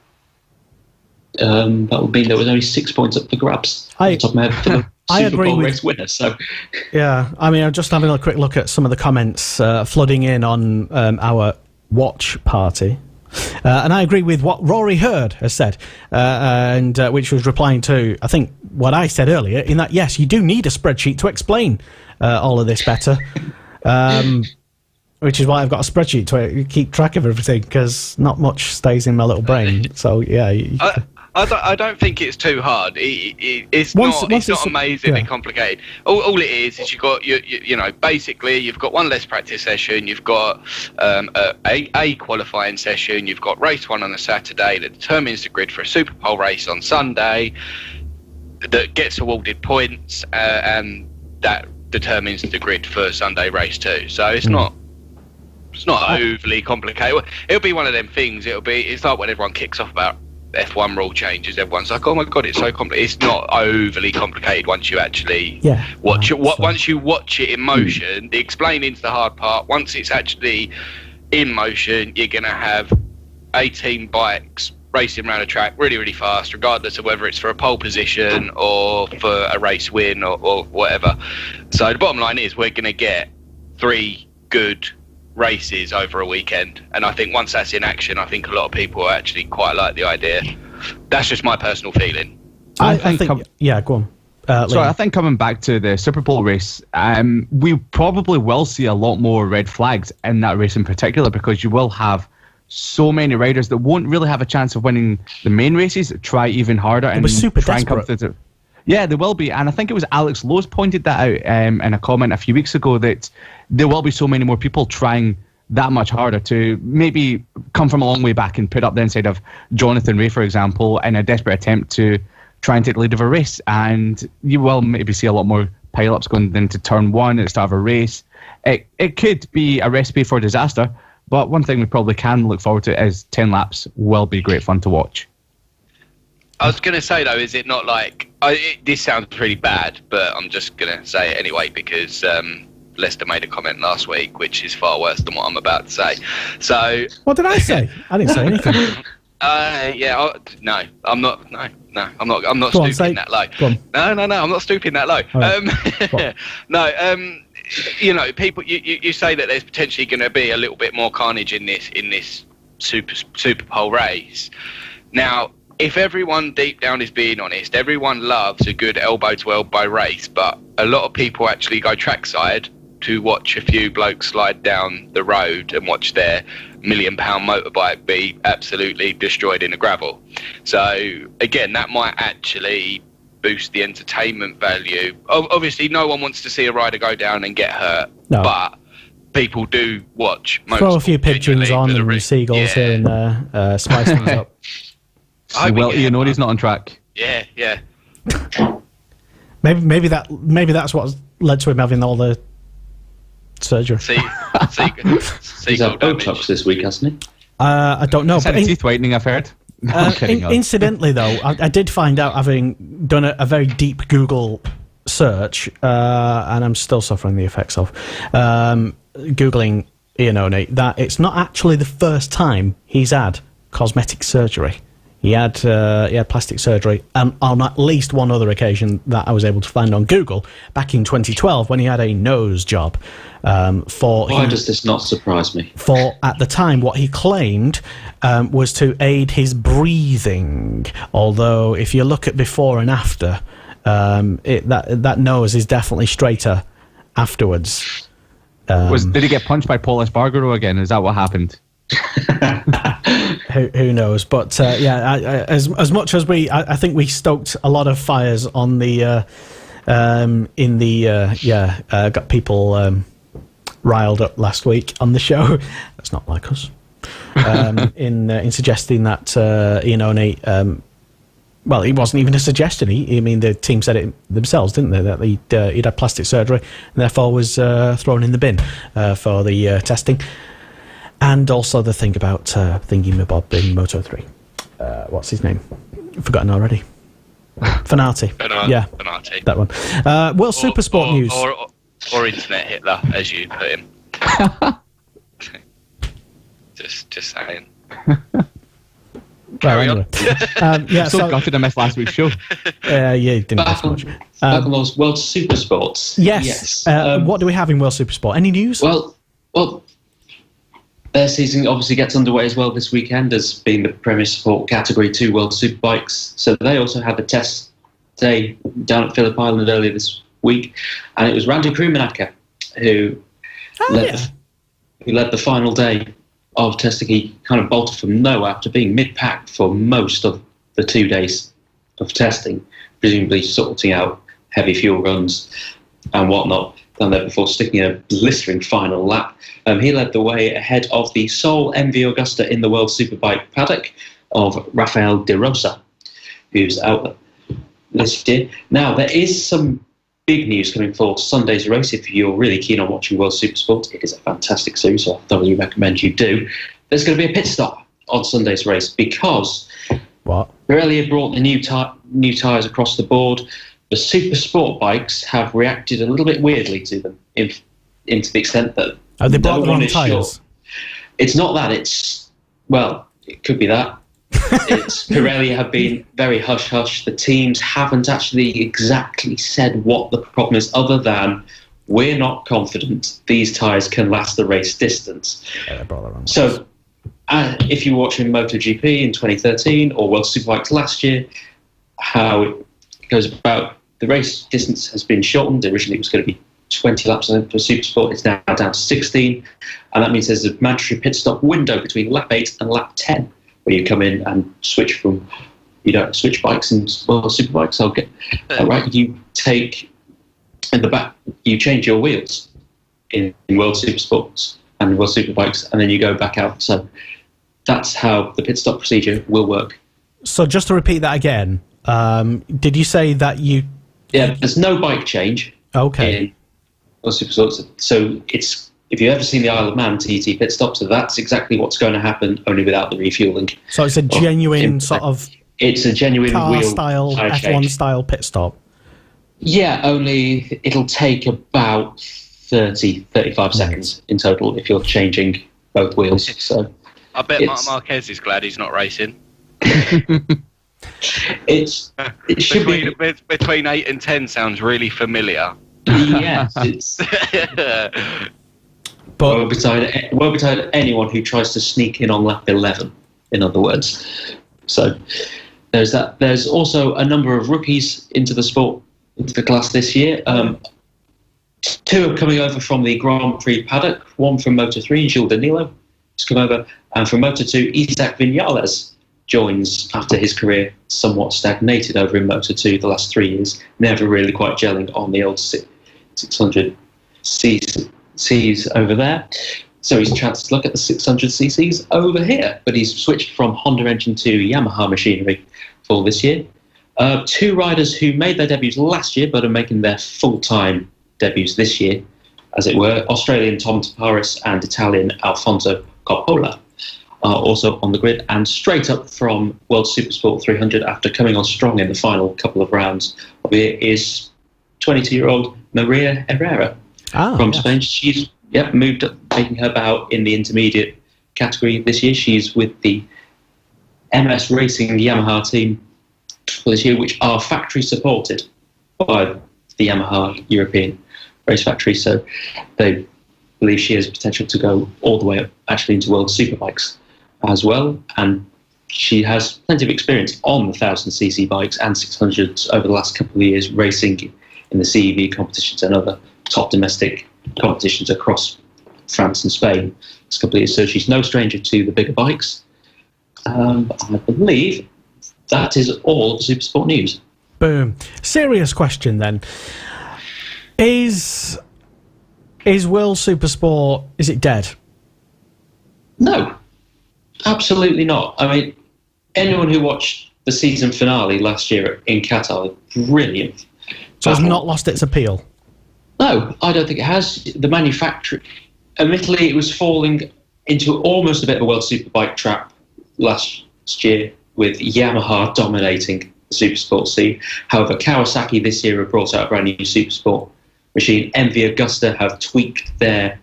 that would mean there was only 6 points up for grabs. Off the top of my head for the Super Bowl race winner. So, yeah, I mean, I'm just having a quick look at some of the comments flooding in on our watch party, and I agree with what Rory Hurd has said, and which was replying to, I think, what I said earlier, in that yes, you do need a spreadsheet to explain all of this better. Which is why I've got a spreadsheet to keep track of everything, because not much stays in my little brain. So yeah. I don't think it's too hard. It's not amazingly complicated. All it is you've got basically you've got one less practice session, you've got a qualifying session, you've got race 1 on a Saturday that determines the grid for a Super Bowl race on Sunday that gets awarded points, and that determines the grid for Sunday race 2. So it's not overly complicated. It'll be one of them things. It's like when everyone kicks off about F1 rule changes, everyone's like, oh my god, it's so complicated. It's not overly complicated once you actually watch it. Once you watch it in motion, the explaining's the hard part. Once it's actually in motion, you're going to have 18 bikes racing around a track really, really fast, regardless of whether it's for a pole position or for a race win or whatever. So the bottom line is we're going to get 3 good races over a weekend, and I think once that's in action, I think a lot of people actually quite like the idea. That's just my personal feeling. I think go on. I think coming back to the Super Bowl race, we probably will see a lot more red flags in that race in particular, because you will have so many riders that won't really have a chance of winning the main races, try even harder and super try desperate. and come to. Yeah, there will be, and I think it was Alex Lowe's pointed that out in a comment a few weeks ago, that there will be so many more people trying that much harder to maybe come from a long way back and put up the inside of Jonathan Ray, for example, in a desperate attempt to try and take the lead of a race. And you will maybe see a lot more pile-ups going into turn 1 at the start of a race. It could be a recipe for disaster, But one thing we probably can look forward to is 10 laps will be great fun to watch. I was going to say, though, is it not like... this sounds really bad, but I'm just going to say it anyway because Leicester made a comment last week, which is far worse than what I'm about to say. So... What did I say? I didn't say anything. No, I'm not. No, I'm not stooping that low. No, I'm not stooping that low. Right. You know, people. You say that there's potentially going to be a little bit more carnage in this Super Pole race. Now, if everyone deep down is being honest, everyone loves a good elbow to elbow race, but a lot of people actually go trackside to watch a few blokes slide down the road and watch their £1 million motorbike be absolutely destroyed in the gravel. So again, that might actually boost the entertainment value. Obviously, no one wants to see a rider go down and get hurt, but people do watch. Throw a few pigeons on and seagulls here and there, spice things up. Well, you know he's not on track. Yeah. Maybe that's what led to him having all the surgery. He's had Botox this week, hasn't he? I don't know. But teeth whitening, I've heard. Incidentally, though, I did find out, having done a very deep Google search, and I'm still suffering the effects of Googling Iannone, that it's not actually the first time he's had cosmetic surgery. He had plastic surgery on at least one other occasion that I was able to find on Google back in 2012 when he had a nose job. Why does this not surprise me? For, at the time, what he claimed was to aid his breathing. Although, if you look at before and after, that nose is definitely straighter afterwards. Did he get punched by Paul Espargaro again? Is that what happened? Who knows? But as much as I think we stoked a lot of fires on the got people riled up last week on the show. That's not like us. In suggesting that Iannone, well, it wasn't even a suggestion. The team said it themselves, didn't they? That he'd had plastic surgery and therefore was thrown in the bin for the testing. And also the thing about Thingy-Mabob in Moto3. What's his name? Forgotten already. Fanati. Yeah, Fanati. That one. World Supersport news. Or Internet Hitler, as you put him. just saying. Carry on. Gutted I missed last week's show. Yeah, didn't miss much. Back on those World Supersports. Yes. What do we have in World Supersport? Any news? Well, their season obviously gets underway as well this weekend as being the Premier Sport Category 2 World Superbikes. So they also had a test day down at Phillip Island earlier this week. And it was Randy Krummenacher who led the final day of testing. He kind of bolted from nowhere after being mid-pack for most of the 2 days of testing, presumably sorting out heavy fuel runs and whatnot. Done there before sticking a blistering final lap. He led the way ahead of the sole MV Augusta in the World Superbike paddock of Rafael De Rosa, who's out this year. Now, there is some big news coming for Sunday's race. If you're really keen on watching World Supersport, it is a fantastic series, so I thoroughly recommend you do. There's going to be a pit stop on Sunday's race because Pirelli have brought the new tyres across the board. The super sport bikes have reacted a little bit weirdly to them, into the extent that they brought the wrong tyres. It's not that. It could be that. It's Pirelli have been very hush-hush. The teams haven't actually exactly said what the problem is, other than we're not confident these tyres can last the race distance. So if you're watching MotoGP in 2013 or World Superbikes last year, how it goes about, the race distance has been shortened. Originally it was going to be 20 laps for Supersport. It's now down to 16. And that means there's a mandatory pit stop window between lap 8 and lap 10, where you come in and switch from, you don't switch bikes in World Superbikes. I'll get right. You take in the back, you change your wheels in World Supersports and World Superbikes, and then you go back out. So that's how the pit stop procedure will work. So just to repeat that again, did you say that you... Yeah, there's no bike change. Okay. In World Supersports. So it's if you've ever seen the Isle of Man TT pit stop, so that's exactly what's going to happen, only without the refueling. So it's a genuine sort of... It's a genuine car-style, F1-style pit stop. Yeah, only it'll take about 35 seconds in total if you're changing both wheels. So I bet Marc Marquez is glad he's not racing. It should be between 8 and 10 sounds really familiar. Yes, it's but well beside anyone who tries to sneak in on lap 11. In other words, so there's that. There's also a number of rookies into the class this year. 2 are coming over from the Grand Prix paddock. One from Moto3, Gilles Danilo has come over, and from Moto2, Isaac Vinales joins after his career somewhat stagnated over in Moto2 the last 3 years, never really quite gelling on the old 600 cc's over there. So he's chanced to look at the 600 cc's over here, but he's switched from Honda engine to Yamaha machinery for this year. 2 riders who made their debuts last year but are making their full-time debuts this year, as it were, Australian Tom Taparis and Italian Alfonso Coppola are also on the grid, and straight up from World Supersport 300 after coming on strong in the final couple of rounds of it is 22-year-old Maria Herrera from Spain. She's moved up, making her bow in the intermediate category this year. She's with the MS Racing Yamaha team for this year, which are factory supported by the Yamaha European race factory, so they believe she has potential to go all the way up actually into World Superbikes as well, and she has plenty of experience on the 1000cc bikes and 600s over the last couple of years, racing in the CEV competitions and other top domestic competitions across France and Spain this couple of years, so she's no stranger to the bigger bikes. I believe that is all of the Supersport news. Boom. Serious question then. Is World Supersport, is it dead? No, absolutely not. I mean, anyone who watched the season finale last year in Qatar, brilliant. So it's not lost its appeal? No, I don't think it has. The manufacturer, admittedly, it was falling into almost a bit of a World Superbike trap last year with Yamaha dominating the Supersport scene. However, Kawasaki this year have brought out a brand new Supersport machine. MV Agusta have tweaked their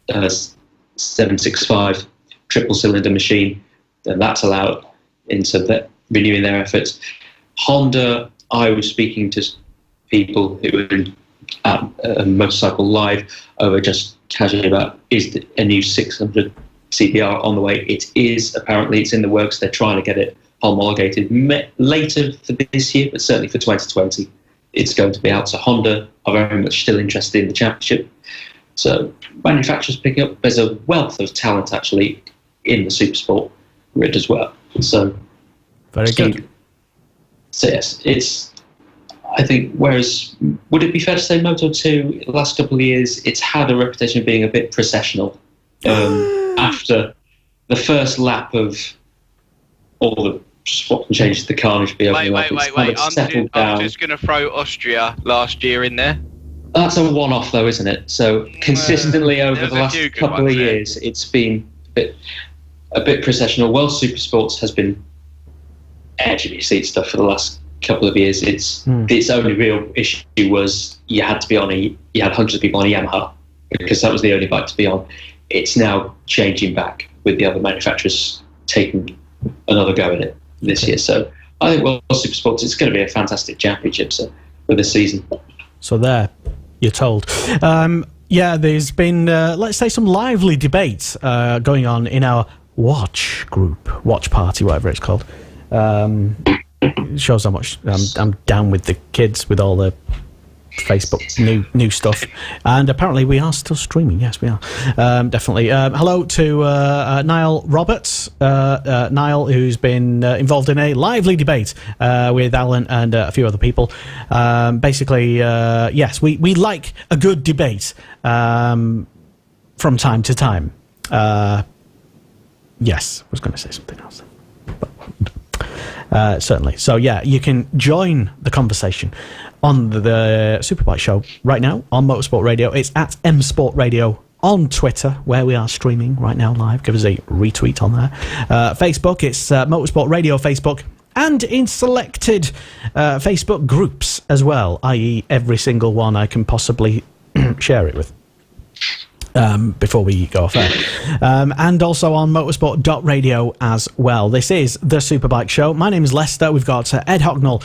765 triple cylinder machine, and that's allowed into renewing their efforts. Honda, I was speaking to people who were at Motorcycle Live over just casually about, is a new 600 CBR on the way? It is, apparently it's in the works. They're trying to get it homologated later for this year, but certainly for 2020 it's going to be out. So Honda are very much still interested in the championship. So manufacturers picking up. There's a wealth of talent actually in the Supersport grid as well. So very good. So yes, it's, I think, whereas, would it be fair to say Moto2, the last couple of years, it's had a reputation of being a bit processional. After the first lap of all the swap and changes, the carnage be over. Wait. I'm just going to throw Austria last year in there. That's a one-off, though, isn't it? So consistently over the last couple of years, it's been a bit processional. World Supersports has been edge of your seat stuff for the last couple of years. Its only real issue was you had hundreds of people on a Yamaha because that was the only bike to be on. It's now changing back with the other manufacturers taking another go at it this year. So I think World Supersports, it's going to be a fantastic championship for this season. So there, you're told. There's been, let's say, some lively debates going on in our watch party, whatever it's called. It shows how much I'm down with the kids with all the Facebook new stuff, and apparently we are still streaming. Yes, we are definitely. Hello to Niall Roberts, Niall, who's been involved in a lively debate with Alan and a few other people. Basically, yes, we like a good debate from time to time. Yes, I was going to say something else. Certainly. So yeah, you can join the conversation on the Superbike Show right now on Motorsport Radio. It's at M Sport Radio on Twitter, where we are streaming right now live. Give us a retweet on there. Facebook, it's Motorsport Radio Facebook, and in selected Facebook groups as well, i.e. every single one I can possibly share it with. Before we go off there. And also on motorsport.radio as well. This is the Superbike Show. My name is Lester. We've got Ed Hocknell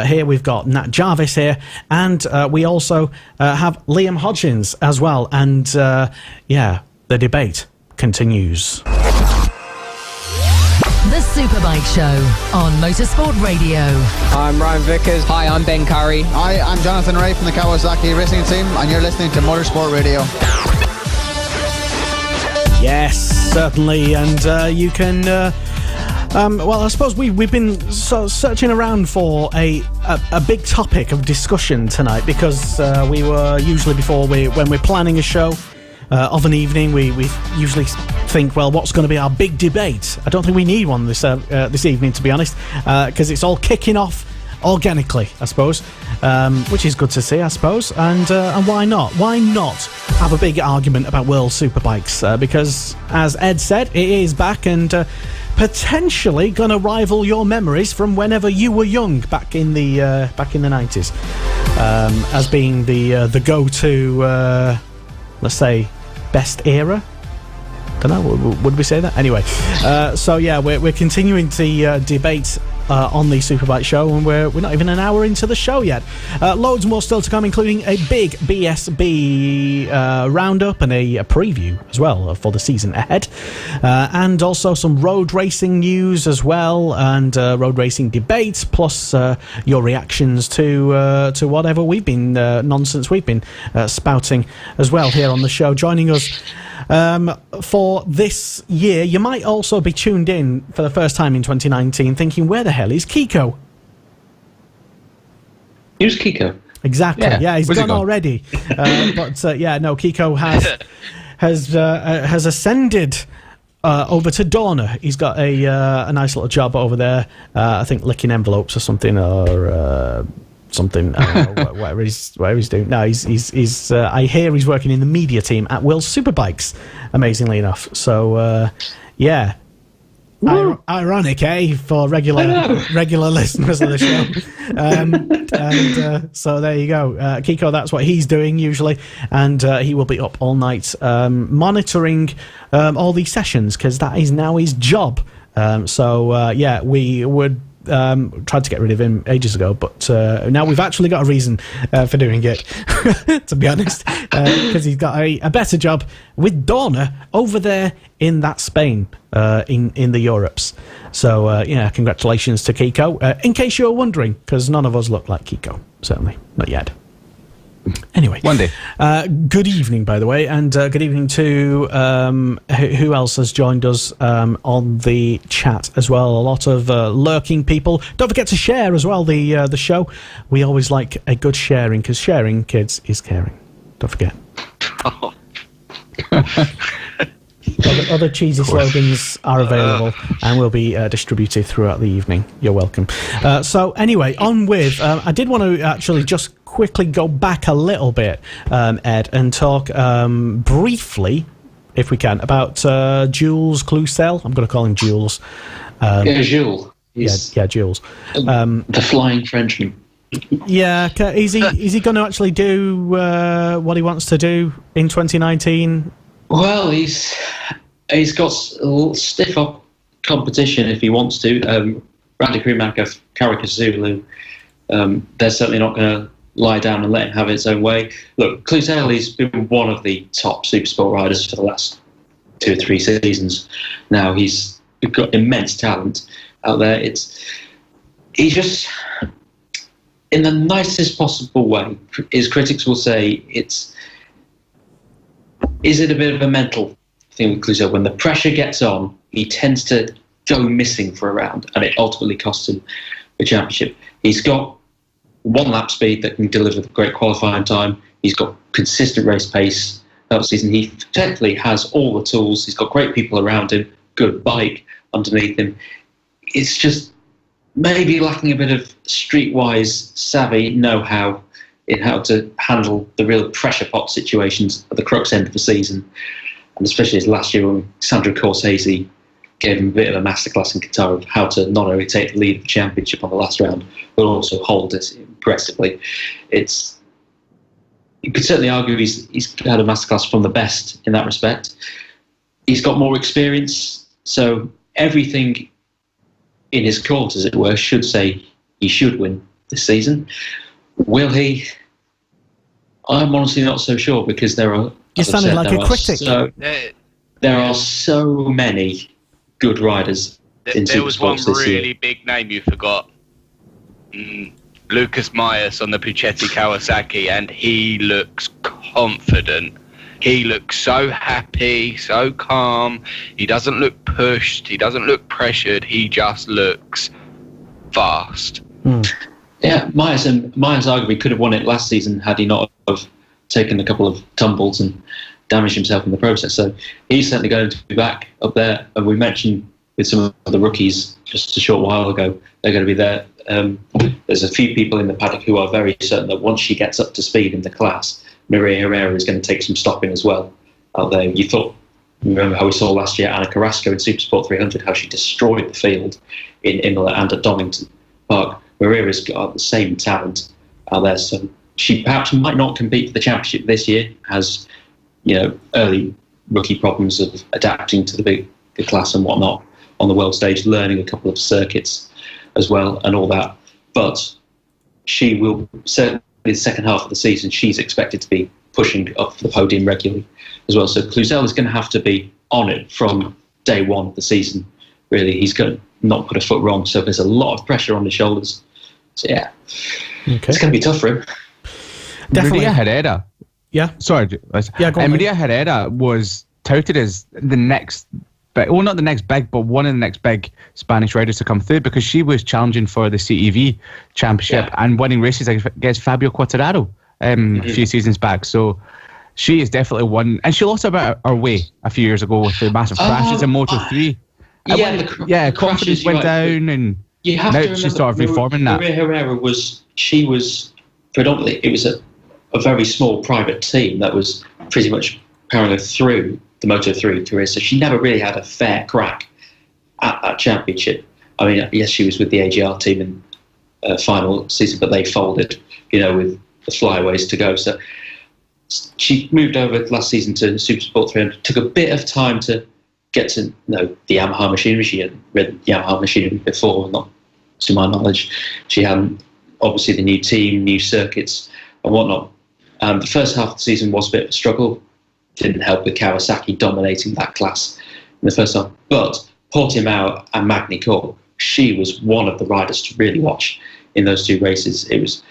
here. We've got Nat Jarvis here. And we also have Liam Hodgins as well. And the debate continues. The Superbike Show on Motorsport Radio. I'm Ryan Vickers. Hi, I'm Ben Curry. Hi, I'm Jonathan Ray from the Kawasaki Racing Team, and you're listening to Motorsport Radio. Yes, certainly, and you can. Well, I suppose we've been searching around for a big topic of discussion tonight, because we were usually when we're planning a show of an evening, we usually think, well, what's going to be our big debate? I don't think we need one this evening, to be honest, because it's all kicking off organically, I suppose, which is good to see, I suppose. And why not? Why not have a big argument about World Superbikes? Because, as Ed said, it is back and potentially going to rival your memories from whenever you were young back in the 90s, as being the go-to, let's say, best era. Don't know, would we say that? Anyway, so yeah, we're continuing the debate on the Superbike Show, and we're not even an hour into the show yet. Loads more still to come, including a big BSB roundup and a preview as well for the season ahead, and also some road racing news as well, and road racing debates, plus your reactions to whatever nonsense we've been spouting as well here on the show. Joining us for this year, you might also be tuned in for the first time in 2019 thinking, where the hell is Kiko? Who's Kiko? Exactly, yeah, he's gone already. But Kiko has ascended over to Dorna. He's got a nice little job over there, I think licking envelopes or something, or something, whatever he's doing. No, he's I hear he's working in the media team at World Superbikes, amazingly enough. So yeah, ironic, for regular listeners of the show. And so there you go, Kiko. That's what he's doing usually, and he will be up all night monitoring all these sessions, because that is now his job. We would tried to get rid of him ages ago, but now we've actually got a reason for doing it, to be honest, because he's got a better job with Dorna over there in that Spain, in the Europes. So congratulations to Kiko, in case you're wondering, because none of us look like Kiko, certainly not yet. Anyway, one day. Good evening, by the way, and good evening to who else has joined us on the chat as well. A lot of lurking people. Don't forget to share as well the show. We always like a good sharing, because sharing, kids, is caring. Don't forget. Other cheesy slogans are available and will be distributed throughout the evening. You're welcome. So anyway, on with... I did want to actually just quickly go back a little bit, Ed, and talk briefly, if we can, about Jules Cluzel. I'm going to call him Jules. Jules. Yeah, Jules. The Flying Frenchman. Yeah, is he going to actually do what he wants to do in 2019? Well, he's got a little stiff up competition if he wants to. Randy Krumaka, Karikazulu, they're certainly not going to lie down and let him have his own way. Look, Cluzel, he's been one of the top Supersport riders for the last 2 or 3 seasons. Now he's got immense talent out there. He's just, in the nicest possible way, his critics will say is it a bit of a mental thing with Cluzel? When the pressure gets on, he tends to go missing for a round, and it ultimately costs him the championship. He's got 1 lap speed that can deliver the great qualifying time. He's got consistent race pace that season. He technically has all the tools. He's got great people around him, good bike underneath him. It's just maybe lacking a bit of streetwise savvy, know-how in how to handle the real pressure pot situations at the crux end of the season. And especially as last year when Sandra Corsese gave him a bit of a masterclass in Qatar of how to not only take the lead of the championship on the last round, but also hold it impressively. You could certainly argue he's had a masterclass from the best in that respect. He's got more experience, so everything in his court, as it were, should say he should win this season. Will he? I'm honestly not so sure, because there are... You're sounding like a critic. There are so many good riders in There was one Supersports this really year. big name you forgot. Lucas Myers on the Puchetti Kawasaki, and he looks confident. He looks so happy, so calm. He doesn't look pushed. He doesn't look pressured. He just looks fast. Yeah, Myers arguably could have won it last season had he not have taken a couple of tumbles and damaged himself in the process. So he's certainly going to be back up there. And we mentioned with some of the rookies just a short while ago, they're going to be there. There's a few people in the paddock who are very certain that once she gets up to speed in the class, Maria Herrera is going to take some stopping as well out there. Remember how we saw last year Anna Carrasco in Supersport 300, how she destroyed the field in Imola and at Donington Park. Maria's got the same talent out there, so she perhaps might not compete for the championship this year, has early rookie problems of adapting to the class and whatnot on the world stage, learning a couple of circuits as well and all that. But she will certainly, in the second half of the season, she's expected to be pushing up for the podium regularly as well. So Cluzel is going to have to be on it from day one of the season. Really, he's going to not put a foot wrong. So there's a lot of pressure on his shoulders. So yeah, It's going to be tough for him. Definitely. Maria Herrera. Yeah. Sorry. Yeah, go on, Maria Herrera was touted as the next, not the next big, but one of the next big Spanish riders to come through, because she was challenging for the CEV championship and winning races against Fabio Quartararo a few seasons back. So she is definitely one, and she lost about her way a few years ago with the massive crashes in Moto3. The confidence went down, and you have now to remember, she's sort of reforming that. Maria Herrera was predominantly, it was a very small private team that was pretty much parallel through the Moto3 career, so she never really had a fair crack at that championship. I mean, yes, she was with the AGR team in final season, but they folded, with the flyaways to go. So she moved over last season to Supersport 300, took a bit of time to get to know the Yamaha machinery. She had ridden Yamaha machinery before, not to my knowledge. She hadn't, obviously, the new team, new circuits and whatnot. The first half of the season was a bit of a struggle. Didn't help with Kawasaki dominating that class in the first half. But Portimao and Magny Court, she was one of the riders to really watch in those two races. It was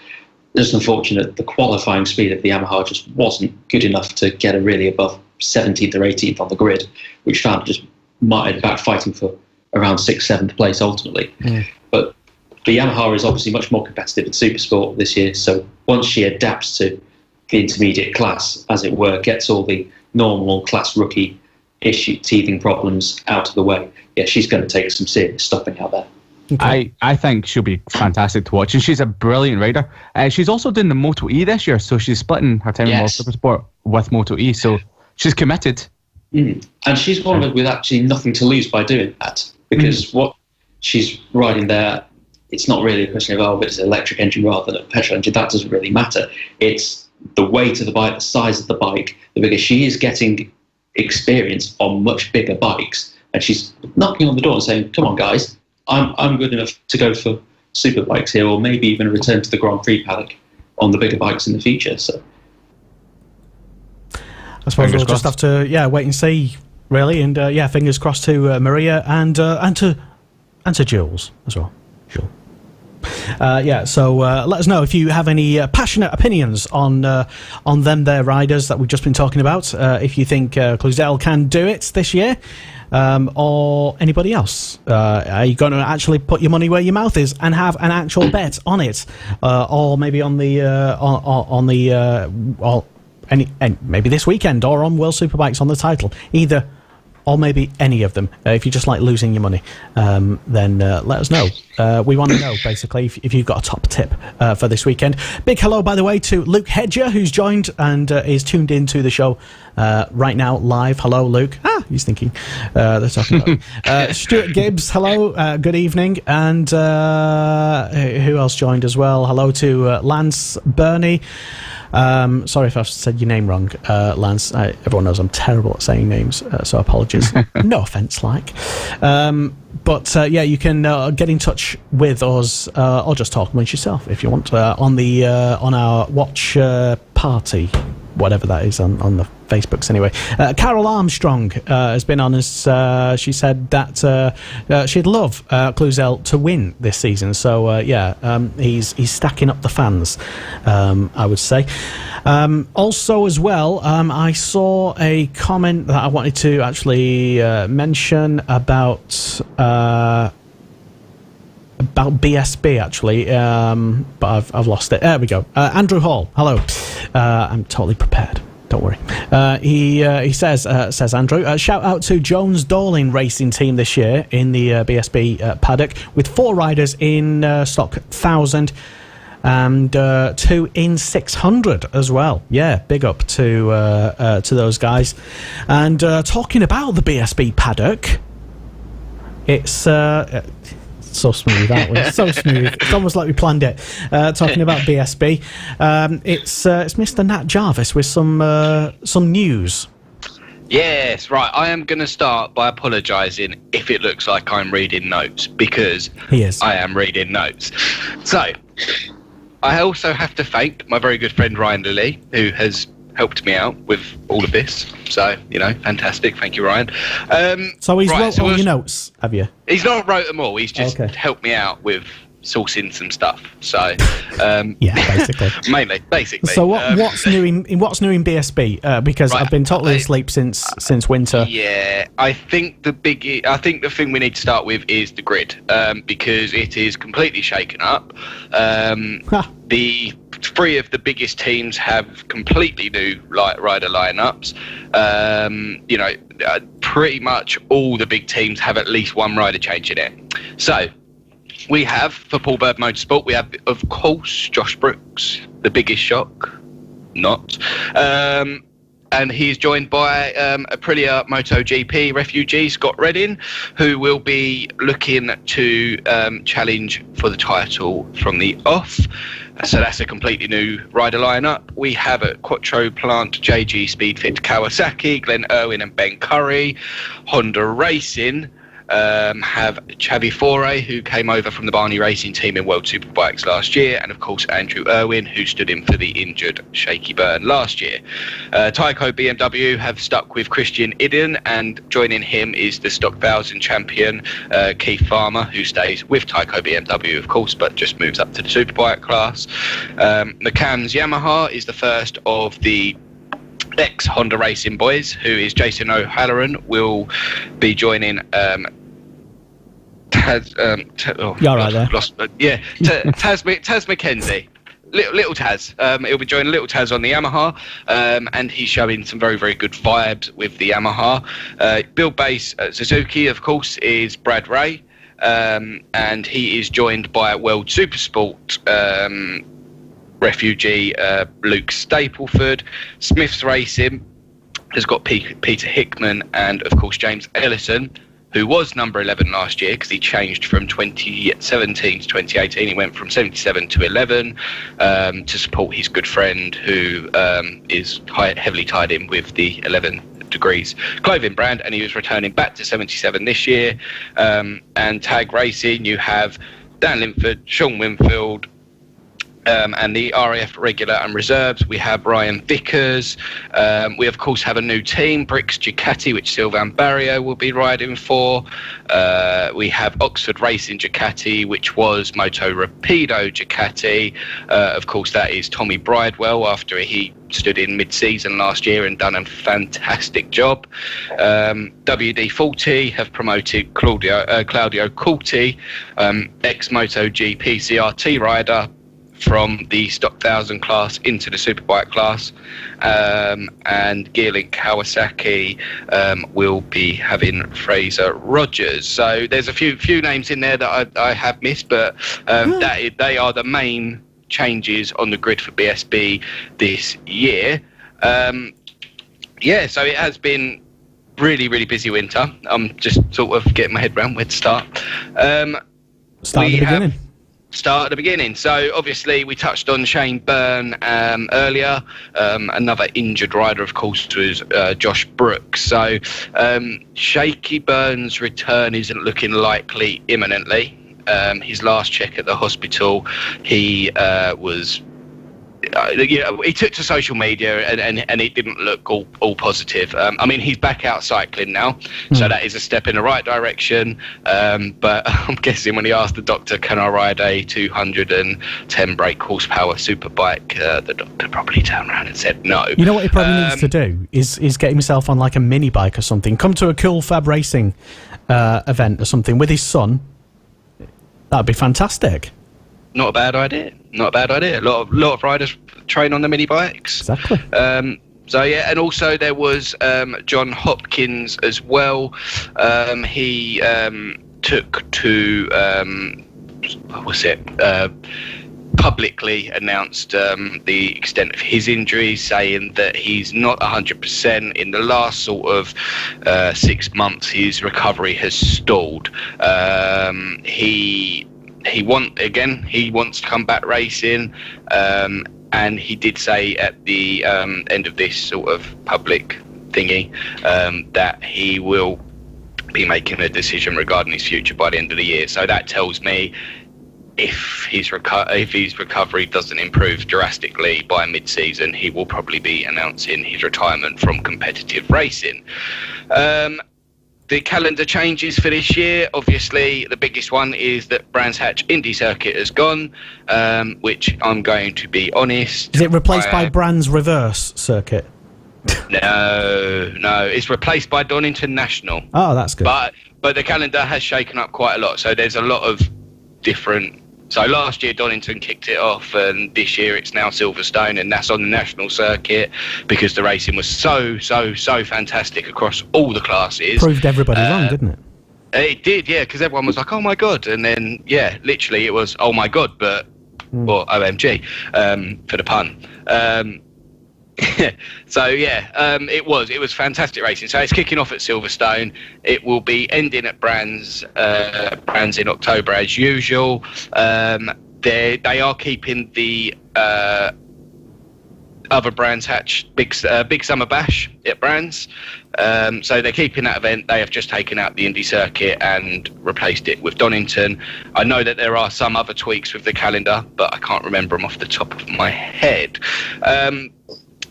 just unfortunate the qualifying speed of the Yamaha just wasn't good enough to get her really above 17th or 18th on the grid, which found just might back fighting for around 6th, 7th place ultimately. But the Yamaha is obviously much more competitive in Supersport this year, so once she adapts to the intermediate class, as it were, gets all the normal class rookie teething problems out of the way, she's going to take some serious stopping out there. Okay. I think she'll be fantastic to watch, and she's a brilliant rider. She's also doing the Moto E this year, so she's splitting her time in World Supersport with Moto E, so she's committed. And she's one with actually nothing to lose by doing that, because what she's riding there, it's not really a question of, but it's an electric engine rather than a petrol engine. That doesn't really matter. It's the weight of the bike, the size of the bike, the bigger. She is getting experience on much bigger bikes, and she's knocking on the door and saying, come on, guys, I'm good enough to go for superbikes here, or maybe even a return to the Grand Prix paddock on the bigger bikes in the future. So I suppose we'll just have to wait and see, really, and fingers crossed to Maria and to Jules as well. Sure. So let us know if you have any passionate opinions on them, their riders that we've just been talking about. If you think Cluzel can do it this year, or anybody else. Are you going to actually put your money where your mouth is and have an actual bet on it, or maybe on the maybe this weekend or on World Superbikes on the title? Either or maybe any of them. If you just like losing your money, then let us know. We want to know, basically, if you've got a top tip for this weekend. Big hello, by the way, to Luke Hedger, who's joined and is tuned into the show right now, live. Hello, Luke. He's thinking. They're talking about Stuart Gibbs, hello, good evening. And who else joined as well? Hello to Lance Burney. Sorry if I've said your name wrong, Lance. Everyone knows I'm terrible at saying names, so apologies. No offence, but yeah, you can get in touch with us or just talk amongst yourself if you want on our watch party, whatever that is on the Facebooks anyway. Carol Armstrong has been on as she said that she'd love Cluzel to win this season. So he's stacking up the fans, I would say. Also as well, I saw a comment that I wanted to actually mention about BSB actually, but I've lost it. There we go. Andrew Hall, hello. I'm totally prepared. Don't worry. He says Andrew, shout out to Jones Dorling Racing Team this year in the BSB paddock with 4 riders in stock 1000 and 2 in 600 as well. Yeah, big up to those guys. And talking about the BSB paddock, it's so smooth, aren't we? So smooth. It's almost like we planned it. Talking about BSB, it's Mr. Nat Jarvis with some news. Yes, right. I am going to start by apologising if it looks like I'm reading notes, because I am reading notes. So, I also have to thank my very good friend Ryan Lilly, who has helped me out with all of this. So, fantastic. Thank you, Ryan. So he's wrote all your notes, have you? He's not wrote them all. He's just helped me out with sourcing some stuff. So, yeah, basically. basically. So what's new in BSB? Because I've been totally asleep since winter. Yeah, I think the thing we need to start with is the grid, because it is completely shaken up. The 3 of the biggest teams have completely new rider lineups. Pretty much all the big teams have at least one rider change in it. So we have, for Paul Bird Motorsport, we have, of course, Josh Brooks, the biggest shock. Not. And he's joined by Aprilia MotoGP refugee Scott Redding, who will be looking to challenge for the title from the off. So that's a completely new rider lineup. We have at Quattro Plant JG Speedfit Kawasaki, Glenn Irwin and Ben Curry. Honda Racing have Xavi Foray, who came over from the Barney Racing team in World Superbikes last year, and of course Andrew Irwin, who stood in for the injured Shaky Byrne last year. Tyco BMW have stuck with Christian Idden, and joining him is the Stock 1000 champion Keith Farmer, who stays with Tyco BMW, of course, but just moves up to the Superbike class. McCann's Yamaha is the first of the ex-Honda Racing boys, who is Jason O'Halloran, will be joining Taz McKenzie. Little Taz. He'll be joining Little Taz on the Yamaha, and he's showing some very, very good vibes with the Yamaha. Bill Bass at Suzuki, of course, is Brad Ray, and he is joined by World Supersport refugee Luke Stapleford. Smith's Racing has got Peter Hickman and, of course, James Ellison, who was number 11 last year because he changed from 2017 to 2018. He went from 77 to 11 to support his good friend who is heavily tied in with the 11 Degrees clothing brand, and he was returning back to 77 this year. And Tag Racing, you have Dan Linford, Sean Winfield, and the RAF regular and reserves. We have Ryan Vickers. We of course have a new team, Bricks Ducati, which Sylvain Barrio will be riding for. We have Oxford Racing Ducati, which was Moto Rapido Ducati. Of course, that is Tommy Bridewell, after he stood in mid-season last year and done a fantastic job. WD-40 have promoted Claudio Corti, ex-Moto GP CRT rider, from the Stock 1000 class into the Superbike class, and Gearlink Kawasaki will be having Fraser Rogers. So there's a few names in there that I have missed, but they are the main changes on the grid for BSB this year. So it has been really, really busy winter. I'm just sort of getting my head around where to start. Start at the beginning. So obviously we touched on Shane Byrne earlier. Another injured rider, of course, was Josh Brooks. So Shaky Byrne's return isn't looking likely imminently. His last check at the hospital, he was... he took to social media and it didn't look all positive. I mean, he's back out cycling now, so that is a step in the right direction. But I'm guessing when he asked the doctor, can I ride a 210 brake horsepower superbike, the doctor probably turned around and said no. You know what he probably needs to do is get himself on like a mini bike or something. Come to a Cool Fab Racing event or something with his son. That'd be fantastic. Not a bad idea. A lot of riders train on the mini bikes. Exactly. And also there was John Hopkins as well. He took to publicly announced the extent of his injuries, saying that he's not 100%. In the last sort of 6 months, his recovery has stalled. He wants to come back racing, and he did say at the end of this sort of public thingy that he will be making a decision regarding his future by the end of the year. So that tells me if his recovery doesn't improve drastically by mid-season, he will probably be announcing his retirement from competitive racing. The calendar changes for this year. Obviously, the biggest one is that Brands Hatch Indy Circuit has gone, which I'm going to be honest. Is it replaced by Brands Reverse Circuit? No, it's replaced by Donington National. Oh, that's good. But the calendar has shaken up quite a lot, so there's a lot of different... So last year Donington kicked it off, and this year it's now Silverstone, and that's on the national circuit because the racing was so fantastic across all the classes. Proved everybody wrong, didn't it? It did, yeah, because everyone was like, oh my God. And then, yeah, literally it was, oh my God, but, or OMG, for the pun. It was fantastic racing. So it's kicking off at Silverstone. It will be ending at Brands in October as usual. They are keeping the other Brands Hatch Big Summer Bash at Brands. So they're keeping that event. They have just taken out the Indy Circuit and replaced it with Donington. I know that there are some other tweaks with the calendar, but I can't remember them off the top of my head.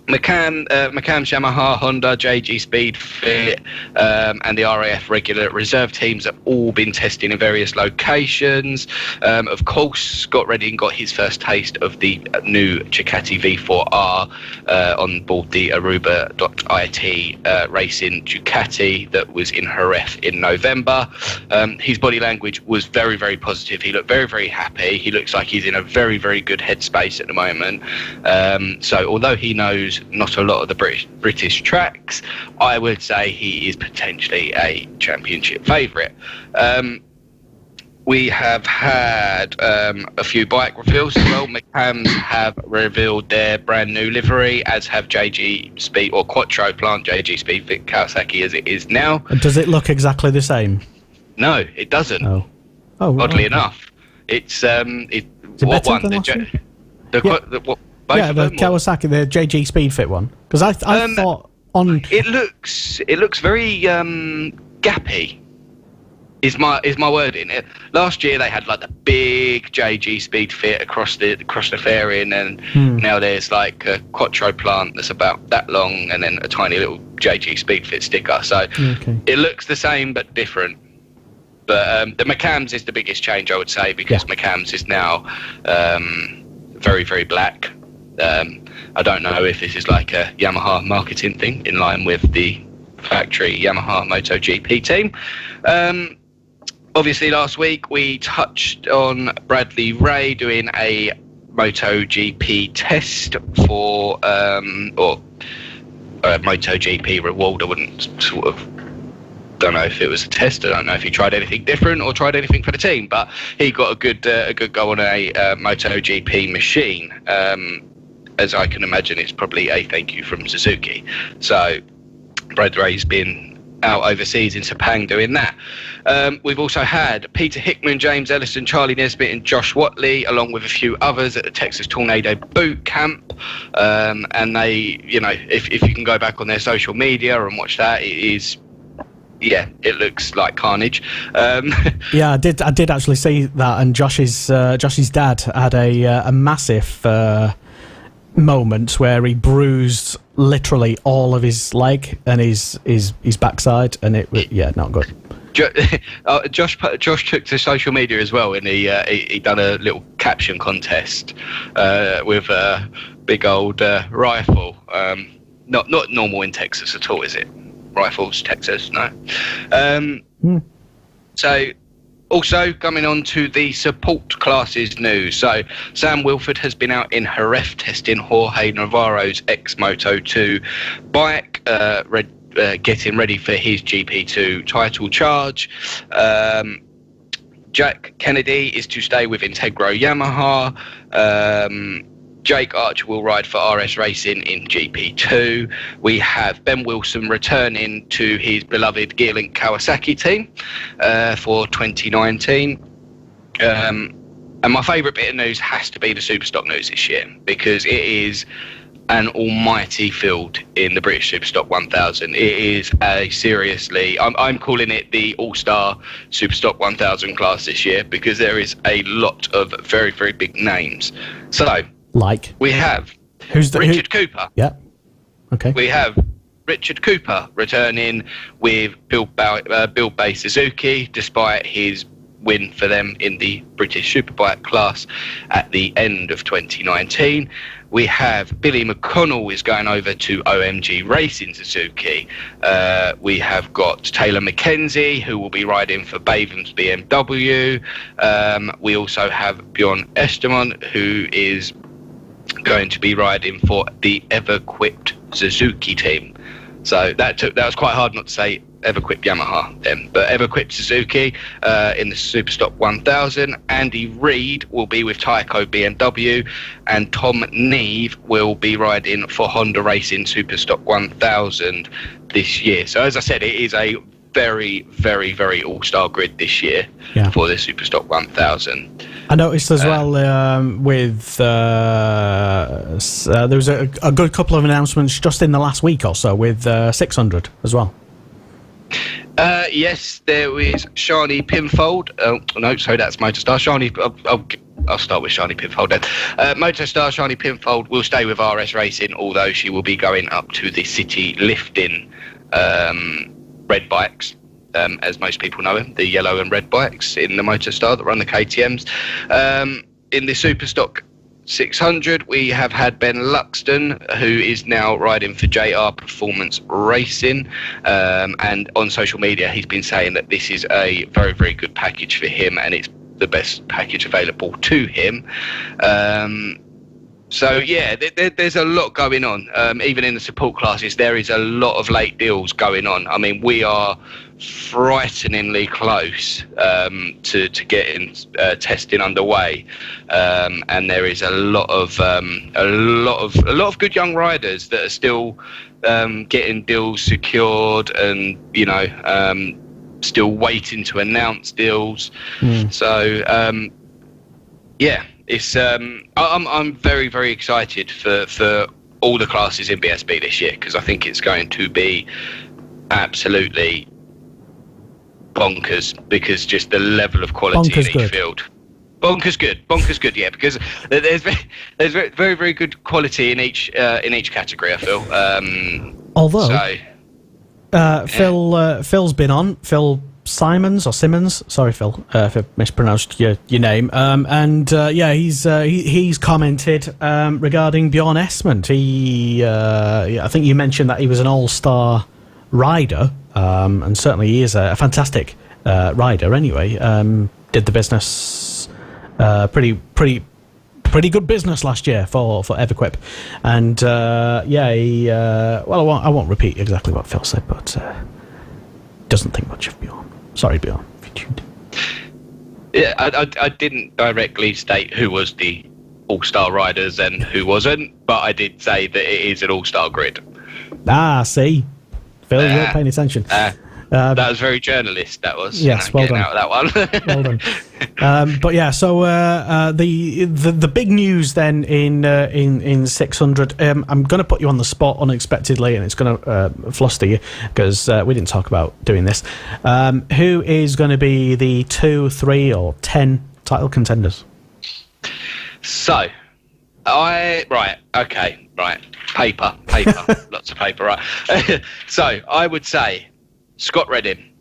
McCann's Yamaha, Honda, JG Speed Fit, and the RAF regular reserve teams have all been testing in various locations. Of course, Scott Redding got his first taste of the new Ducati V4R on board the Aruba.it racing Ducati that was in Jerez in November. His body language was very, very positive. He looked very, very happy. He looks like he's in a very, very good headspace at the moment. So although he knows not a lot of the British tracks, I would say he is potentially a championship favourite. We have had a few bike reveals as well. McCams have revealed their brand new livery, as have JG Speed or Quattro plant JG Speed Fit Kawasaki as it is now. Does it look exactly the same? No, it doesn't. Oh, oddly enough, it's what one? The Kawasaki, the JG Speedfit one. Because I thought on it looks very gappy. Is my word in it? Last year they had like the big JG Speedfit across the fairing, and now there's like a Quattro plant that's about that long, and then a tiny little JG Speedfit sticker. So It looks the same but different. But the McCams is the biggest change, I would say, because McCams is now very, very black. I don't know if this is like a Yamaha marketing thing in line with the factory Yamaha MotoGP team. Obviously, last week we touched on Bradley Ray doing a MotoGP test for MotoGP reward. I wouldn't don't know if it was a test. I don't know if he tried anything different or tried anything for the team, but he got a good go on a MotoGP machine. As I can imagine, it's probably a thank you from Suzuki. So Brad Ray's been out overseas in Sepang doing that. We've also had Peter Hickman, James Ellison, Charlie Nesbitt and Josh Watley, along with a few others at the Texas Tornado Boot Camp. And they, if you can go back on their social media and watch that, it looks like carnage. Yeah, I did actually see that, and Josh's dad had a massive moment where he bruised literally all of his leg and his backside, and not good. Josh took to social media as well, and he done a little caption contest with a big old rifle. Not normal in Texas at all, is it? Rifles, Texas, no. So, also coming on to the support classes news. So, Sam Wilford has been out in Jerez testing Jorge Navarro's ex-Moto2 bike, getting ready for his GP2 title charge. Jack Kennedy is to stay with Integro Yamaha. Jake Archer will ride for RS Racing in GP2. We have Ben Wilson returning to his beloved Gearlink Kawasaki team for 2019. And my favourite bit of news has to be the Superstock news this year, because it is an almighty field in the British Superstock 1000. It is I'm calling it the All-Star Superstock 1000 class this year, because there is a lot of very, very big names. So, we have Richard Cooper. Yeah. Okay. We have Richard Cooper returning with Bill Bay Suzuki, despite his win for them in the British Superbike class at the end of 2019. We have Billy McConnell is going over to OMG Racing Suzuki. We have got Taylor McKenzie, who will be riding for Bavens BMW. We also have Bjorn Esterman, who is going to be riding for the Ever-Equipped Suzuki team. So that was quite hard not to say Ever-Equipped Yamaha then, but Ever-Equipped Suzuki in the Superstock 1000. Andy Reid will be with Tyco BMW, and Tom Neve will be riding for Honda Racing Superstock 1000 this year. So as I said, it is a very, very, very all-star grid this year for the Superstock 1000. I noticed as well with there was a good couple of announcements just in the last week or so with 600 as well. Yes, there is Shani Pinfold. That's Motorstar. I'll start with Shani Pinfold then. Motorstar Shani Pinfold will stay with RS Racing, although she will be going up to the City Lifting red bikes. As most people know them, the yellow and red bikes in the Motorstar that run the KTMs. In the Superstock 600, we have had Ben Luxton, who is now riding for JR Performance Racing. And on social media, he's been saying that this is a very, very good package for him, and it's the best package available to him. So, yeah, there's a lot going on. Even in the support classes, there is a lot of late deals going on. I mean, we are frighteningly close to getting testing underway, and there is a lot of good young riders that are still getting deals secured, and still waiting to announce deals. So, yeah. It's I'm very, very excited for all the classes in BSB this year, because I think it's going to be absolutely bonkers, because just the level of quality in each field. Bonkers good, yeah, because there's very, very, very good quality in each category, I feel. Although Phil's been on, Phil Simmons, sorry Phil if I mispronounced your name, he's commented regarding Bjorn Esmond. I think you mentioned that he was an all-star rider, and certainly he is a fantastic rider anyway. Did the business pretty pretty good business last year for Everquip. And, he... well, I won't repeat exactly what Phil said, but doesn't think much of Bjorn. Sorry, Bjorn, if you tuned in. Yeah, I didn't directly state who was the all-star riders and who wasn't, but I did say that it is an all-star grid. See? Phil, you weren't paying attention. That was very journalist, that was. Yes, well done. Out of that one. Well done. But yeah, so the big news then in 600, I'm going to put you on the spot unexpectedly, and it's going to fluster you, because we didn't talk about doing this. Who is going to be the 2, 3 or 10 title contenders? So, paper, lots of paper, right. So, I would say Scott Redding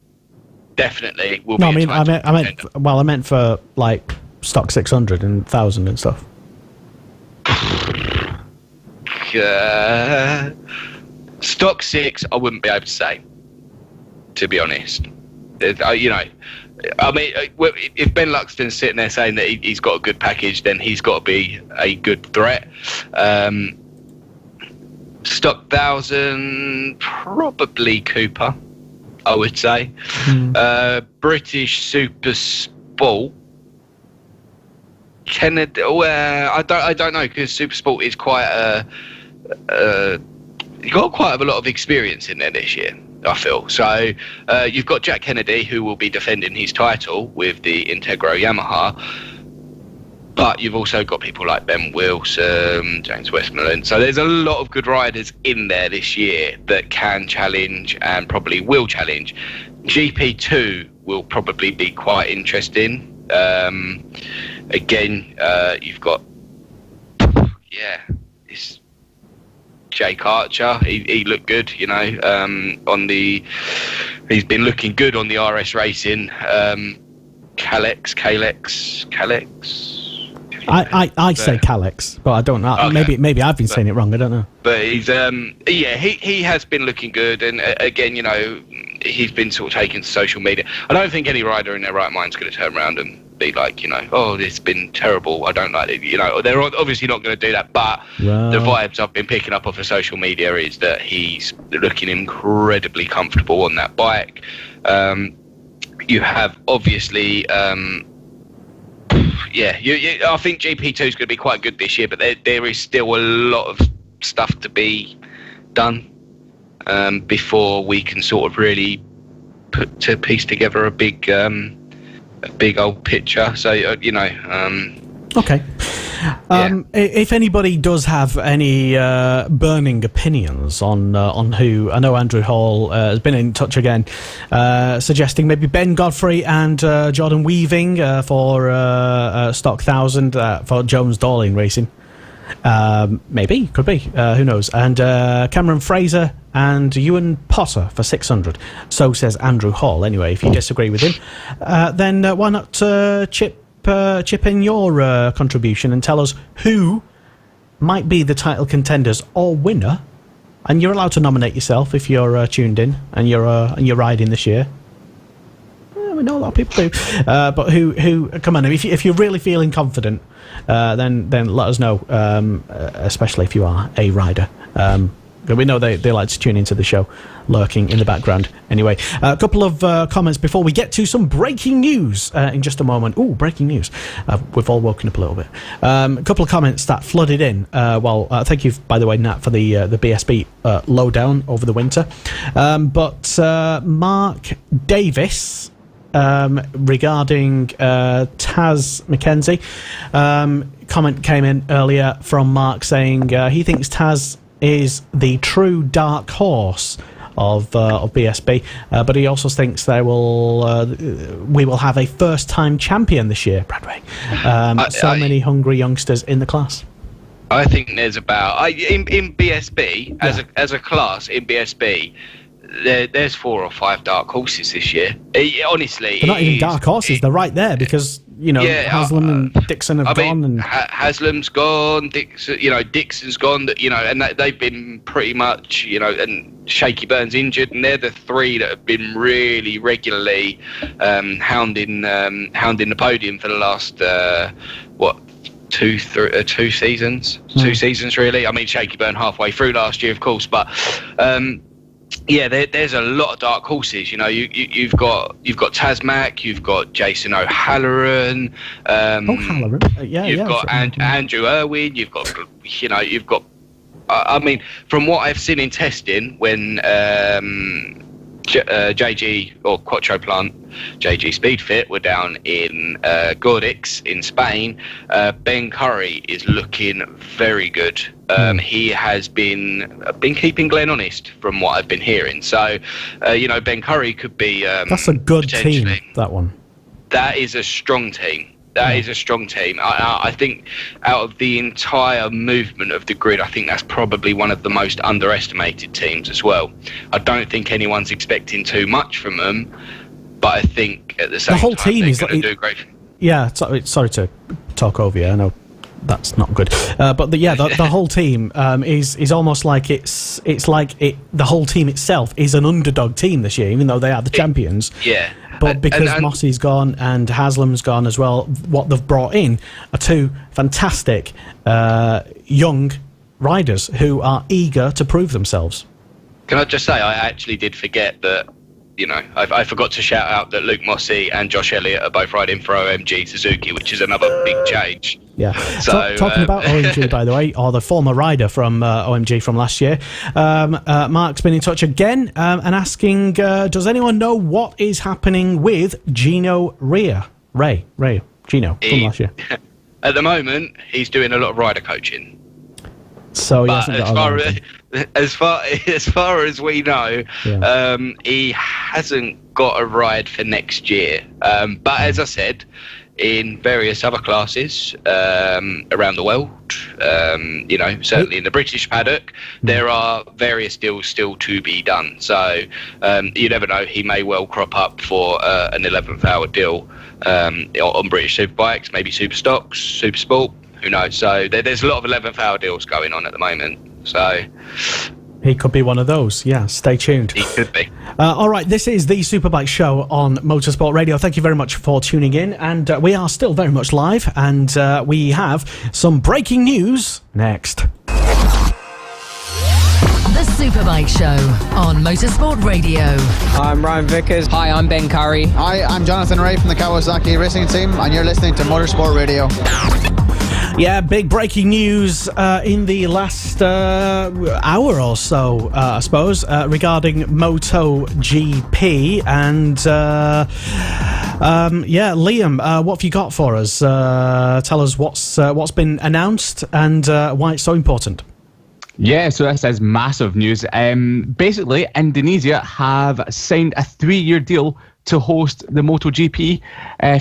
definitely will be. No, I meant for like stock 600 and 1000 and stuff. Stock 6, I wouldn't be able to say, to be honest. If Ben Luxton's sitting there saying that he's got a good package, then he's got to be a good threat. Stock 1000, probably Cooper, I would say. British Super Sport, Kennedy. Well, I don't know, because Super Sport is quite got quite a lot of experience in there this year, I feel. So you've got Jack Kennedy, who will be defending his title with the Integro Yamaha, but you've also got people like Ben Wilson, James Westmoreland. So there's a lot of good riders in there this year that can challenge and probably will challenge. GP2 will probably be quite interesting. Again, you've got this Jake Archer. He looked good, he's been looking good on the RS Racing. Kalex. I say Kalex, but I don't know. Okay. Maybe I've been saying it wrong. I don't know. But he's he has been looking good, and again, he's been sort of taken to social media. I don't think any rider in their right mind is going to turn around and be like, oh, it's been terrible, I don't like it. They're obviously not going to do that, but the vibes I've been picking up off of social media is that he's looking incredibly comfortable on that bike. You have obviously, I think GP2 is going to be quite good this year, but there is still a lot of stuff to be done before we can sort of really piece together a big old picture. So okay. If anybody does have any burning opinions on who, I know Andrew Hall has been in touch again, suggesting maybe Ben Godfrey and Jordan Weaving for stock 1000 for Jones Dorling Racing. Maybe, could be, who knows. And Cameron Fraser and Ewan Potter for 600. So says Andrew Hall. Anyway, if you disagree with him, then why not chip in your contribution and tell us who might be the title contenders or winner. And you're allowed to nominate yourself if you're tuned in and you're riding this year. We know a lot of people do, but who? Come on, if you're really feeling confident, then let us know. Especially if you are a rider. We know they like to tune into the show, lurking in the background. Anyway, a couple of comments before we get to some breaking news in just a moment. Ooh, breaking news. We've all woken up a little bit. A couple of comments that flooded in. Thank you, by the way, Nat, for the BSB lowdown over the winter. But Mark Davis, regarding Taz McKenzie, comment came in earlier from Mark saying he thinks Taz is the true dark horse of BSB, but he also thinks we will have a first-time champion this year, Bradway. Many hungry youngsters in the class. I think there's about in BSB as a class in BSB. There's 4 or 5 dark horses this year. Honestly, they're not even dark horses. They're right there because Haslam and Dixon have gone, and Haslam's gone. Dixon's gone. And they've been pretty much, and Shaky Burns injured, and they're the 3 that have been really regularly hounding the podium for the last two seasons. Two seasons, really. I mean, Shaky Byrne halfway through last year, of course, but there's a lot of dark horses. You know, you've got Tasmac, you've got Jason O'Halloran, you've got Andrew Irwin, you've got I mean, from what I've seen in testing, when JG or Quattro Plant, JG Speedfit were down in Guadix in Spain, Ben Curry is looking very good. He has been keeping Glenn honest from what I've been hearing. So, Ben Curry could be. That's a good team. That one. That is a strong team. That is a strong team. I think out of the entire movement of the grid, I think that's probably one of the most underestimated teams as well. I don't think anyone's expecting too much from them, but I think at the same time they're going to do great. Yeah, sorry to talk over you. I know that's not good, but the whole team is almost like the whole team itself is an underdog team this year, even though they are the champions. Yeah. But because Mossy's gone and Haslam's gone as well, what they've brought in are two fantastic young riders who are eager to prove themselves. Can I just say, I actually did forget that, I forgot to shout out that Luke Mossy and Josh Elliott are both riding for OMG Suzuki, which is another big change. Yeah. So, talking about OMG, by the way, or the former rider from OMG from last year, Mark's been in touch again and asking, does anyone know what is happening with Gino Ray, Gino from last year? At the moment, he's doing a lot of rider coaching. So as far as we know, he hasn't got a ride for next year. But as I said, in various other classes around the world, certainly in the British paddock, there are various deals still to be done. So you never know, he may well crop up for an 11th hour deal on British Superbikes, maybe Super Stocks, Super Sport. Who knows? So there's a lot of 11th hour deals going on at the moment. So he could be one of those. Yeah, stay tuned. He could be. All right, this is the Superbike Show on Motorsport Radio. Thank you very much for tuning in. And we are still very much live. And we have some breaking news next. The Superbike Show on Motorsport Radio. I'm Ryan Vickers. Hi, I'm Ben Curry. Hi, I'm Jonathan Ray from the Kawasaki Racing Team, and you're listening to Motorsport Radio. Yeah, big breaking news in the last hour or so, I suppose, regarding MotoGP. And Liam, what have you got for us? Tell us what's been announced and why it's so important. Yeah, so this is massive news. Basically, Indonesia have signed a 3-year deal to host the MotoGP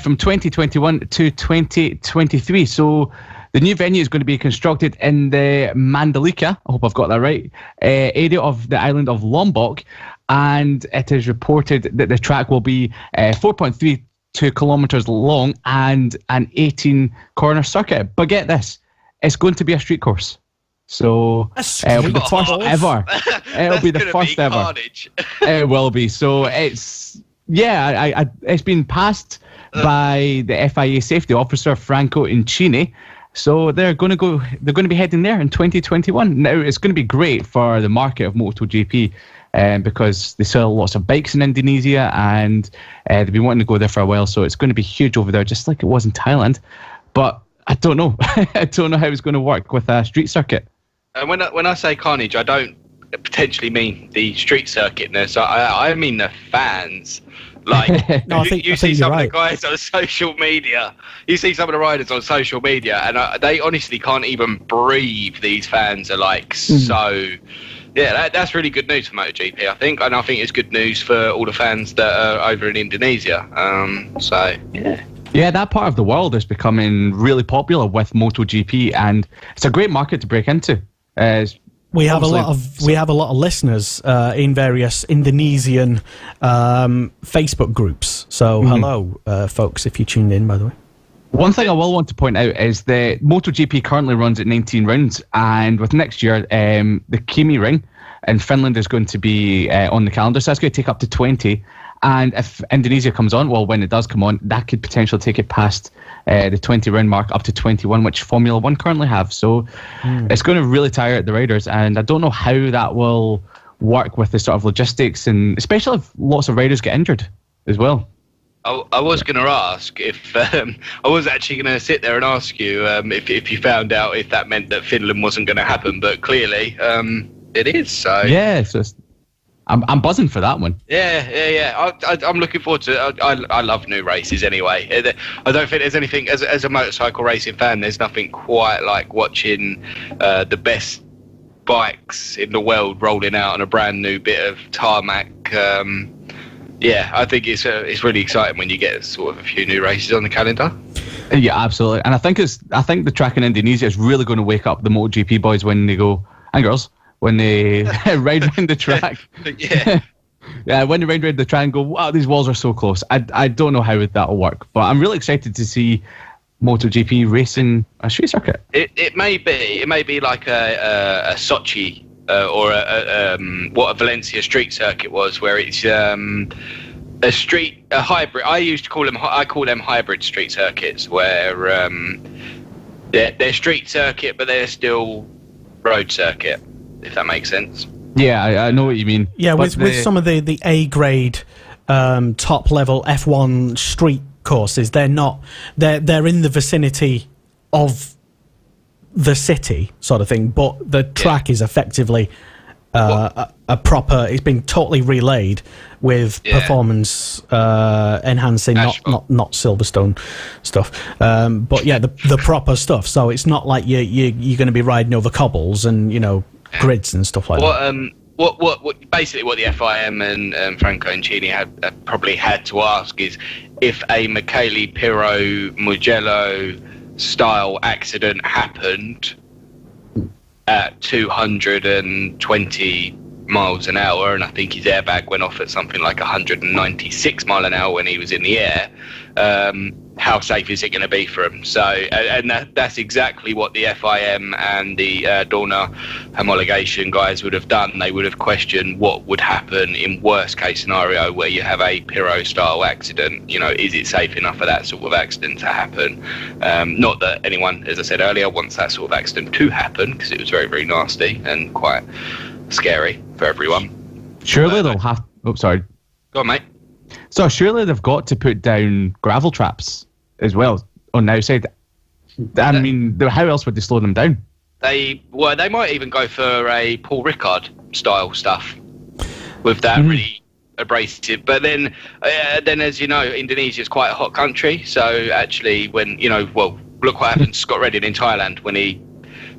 from 2021 to 2023. So the new venue is going to be constructed in the Mandalika, I hope I've got that right, area of the island of Lombok. And it is reported that the track will be 4.32 kilometres long and an 18-corner circuit. But get this, it's going to be a street course. So it'll be the first ever. It'll be the first ever. Carnage. It will be. So it's it's been passed by the FIA safety officer Franco Incini. So they're going to be heading there in 2021. Now it's going to be great for the market of MotoGP because they sell lots of bikes in Indonesia and they've been wanting to go there for a while. So it's going to be huge over there, just like it was in Thailand. But I don't know. I don't know how it's going to work with a street circuit. And when I say carnage, I don't potentially mean the street circuitness. I mean the fans. Like no, you see some of the guys on social media. You see some of the riders on social media, and they honestly can't even breathe. These fans are like so. Yeah, that's really good news for MotoGP, I think, and I think it's good news for all the fans that are over in Indonesia. Yeah, that part of the world is becoming really popular with MotoGP, and it's a great market to break into. We have a lot of listeners in various Indonesian Facebook groups. So hello, folks, if you tuned in, by the way. One thing I will want to point out is that MotoGP currently runs at 19 rounds, and with next year, the Kimi ring and Finland is going to be on the calendar, so that's going to take up to 20. And if Indonesia comes on, well, when it does come on, that could potentially take it past the 20 round mark up to 21, which Formula One currently have. So it's going to really tire out the riders, and I don't know how that will work with the sort of logistics, and especially if lots of riders get injured as well. I was going to ask if I was actually going to sit there and ask you if you found out if that meant that Finland wasn't going to happen, but clearly it is. So yeah, so I'm buzzing for that one. Yeah. I'm looking forward to it. I love new races anyway. I don't think there's anything as a motorcycle racing fan. There's nothing quite like watching the best bikes in the world rolling out on a brand new bit of tarmac. I think it's really exciting when you get sort of a few new races on the calendar. Yeah, absolutely. And I think the track in Indonesia is really going to wake up the MotoGP boys when they go, and girls, when they ride around the track. Yeah, when they ride around the track and go, wow, these walls are so close. I don't know how that'll work, but I'm really excited to see MotoGP racing a street circuit. It may be like a Sochi or what a Valencia street circuit was, where it's a hybrid. I call them hybrid street circuits, where they're street circuit but they're still road circuit, if that makes sense. Yeah, I know what you mean. Yeah, with some of the A grade top level F1 street courses, they're in the vicinity of the city sort of thing, but the track is effectively a proper. It's been totally relayed with performance enhancing, not Silverstone stuff, but yeah, the proper stuff. So it's not like you're going to be riding over cobbles and grids and stuff like that. What basically what the FIM and Franco Incini had probably had to ask is if a Michele Pirro Mugello style accident happened at 220 miles an hour, and I think his airbag went off at something like 196 mile an hour when he was in the air, how safe is it going to be for him? So, and that's exactly what the FIM and the Dorna homologation guys would have done. They would have questioned what would happen in worst case scenario where you have a Pirro style accident. Is it safe enough for that sort of accident to happen? Not that anyone, as I said earlier, wants that sort of accident to happen, because it was very, very nasty and quite scary for everyone. Surely they'll have... Oh, sorry. Go on, mate. So surely they've got to put down gravel traps as well on the outside. I mean, how else would they slow them down? They might even go for a Paul Ricard style stuff with that really abrasive. But then as you know, Indonesia is quite a hot country. So actually, when look what happened to Scott Redding in Thailand when he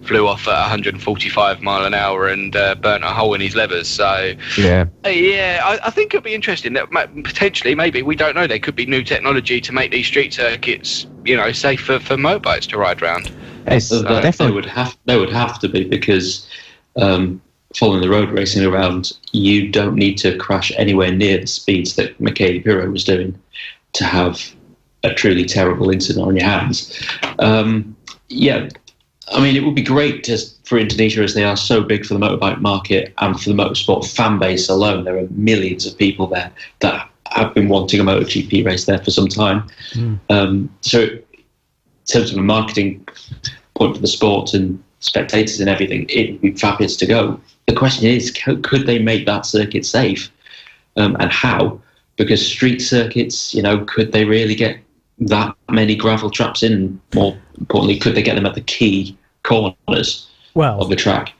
flew off at 145 mile an hour and burnt a hole in his levers. So I think it'll be interesting that potentially, maybe, we don't know, there could be new technology to make these street circuits safe for motorbikes to ride around. Definitely would have to be, because following the road racing around, you don't need to crash anywhere near the speeds that Michele Pirro was doing to have a truly terrible incident on your hands. I mean, it would be great for Indonesia, as they are so big for the motorbike market and for the motorsport fan base alone. There are millions of people there that have been wanting a MotoGP race there for some time. So in terms of a marketing point for the sport and spectators and everything, it would be fabulous to go. The question is, could they make that circuit safe? And how? Because street circuits, could they really get that many gravel traps in? More importantly, could they get them at the key corners of the track?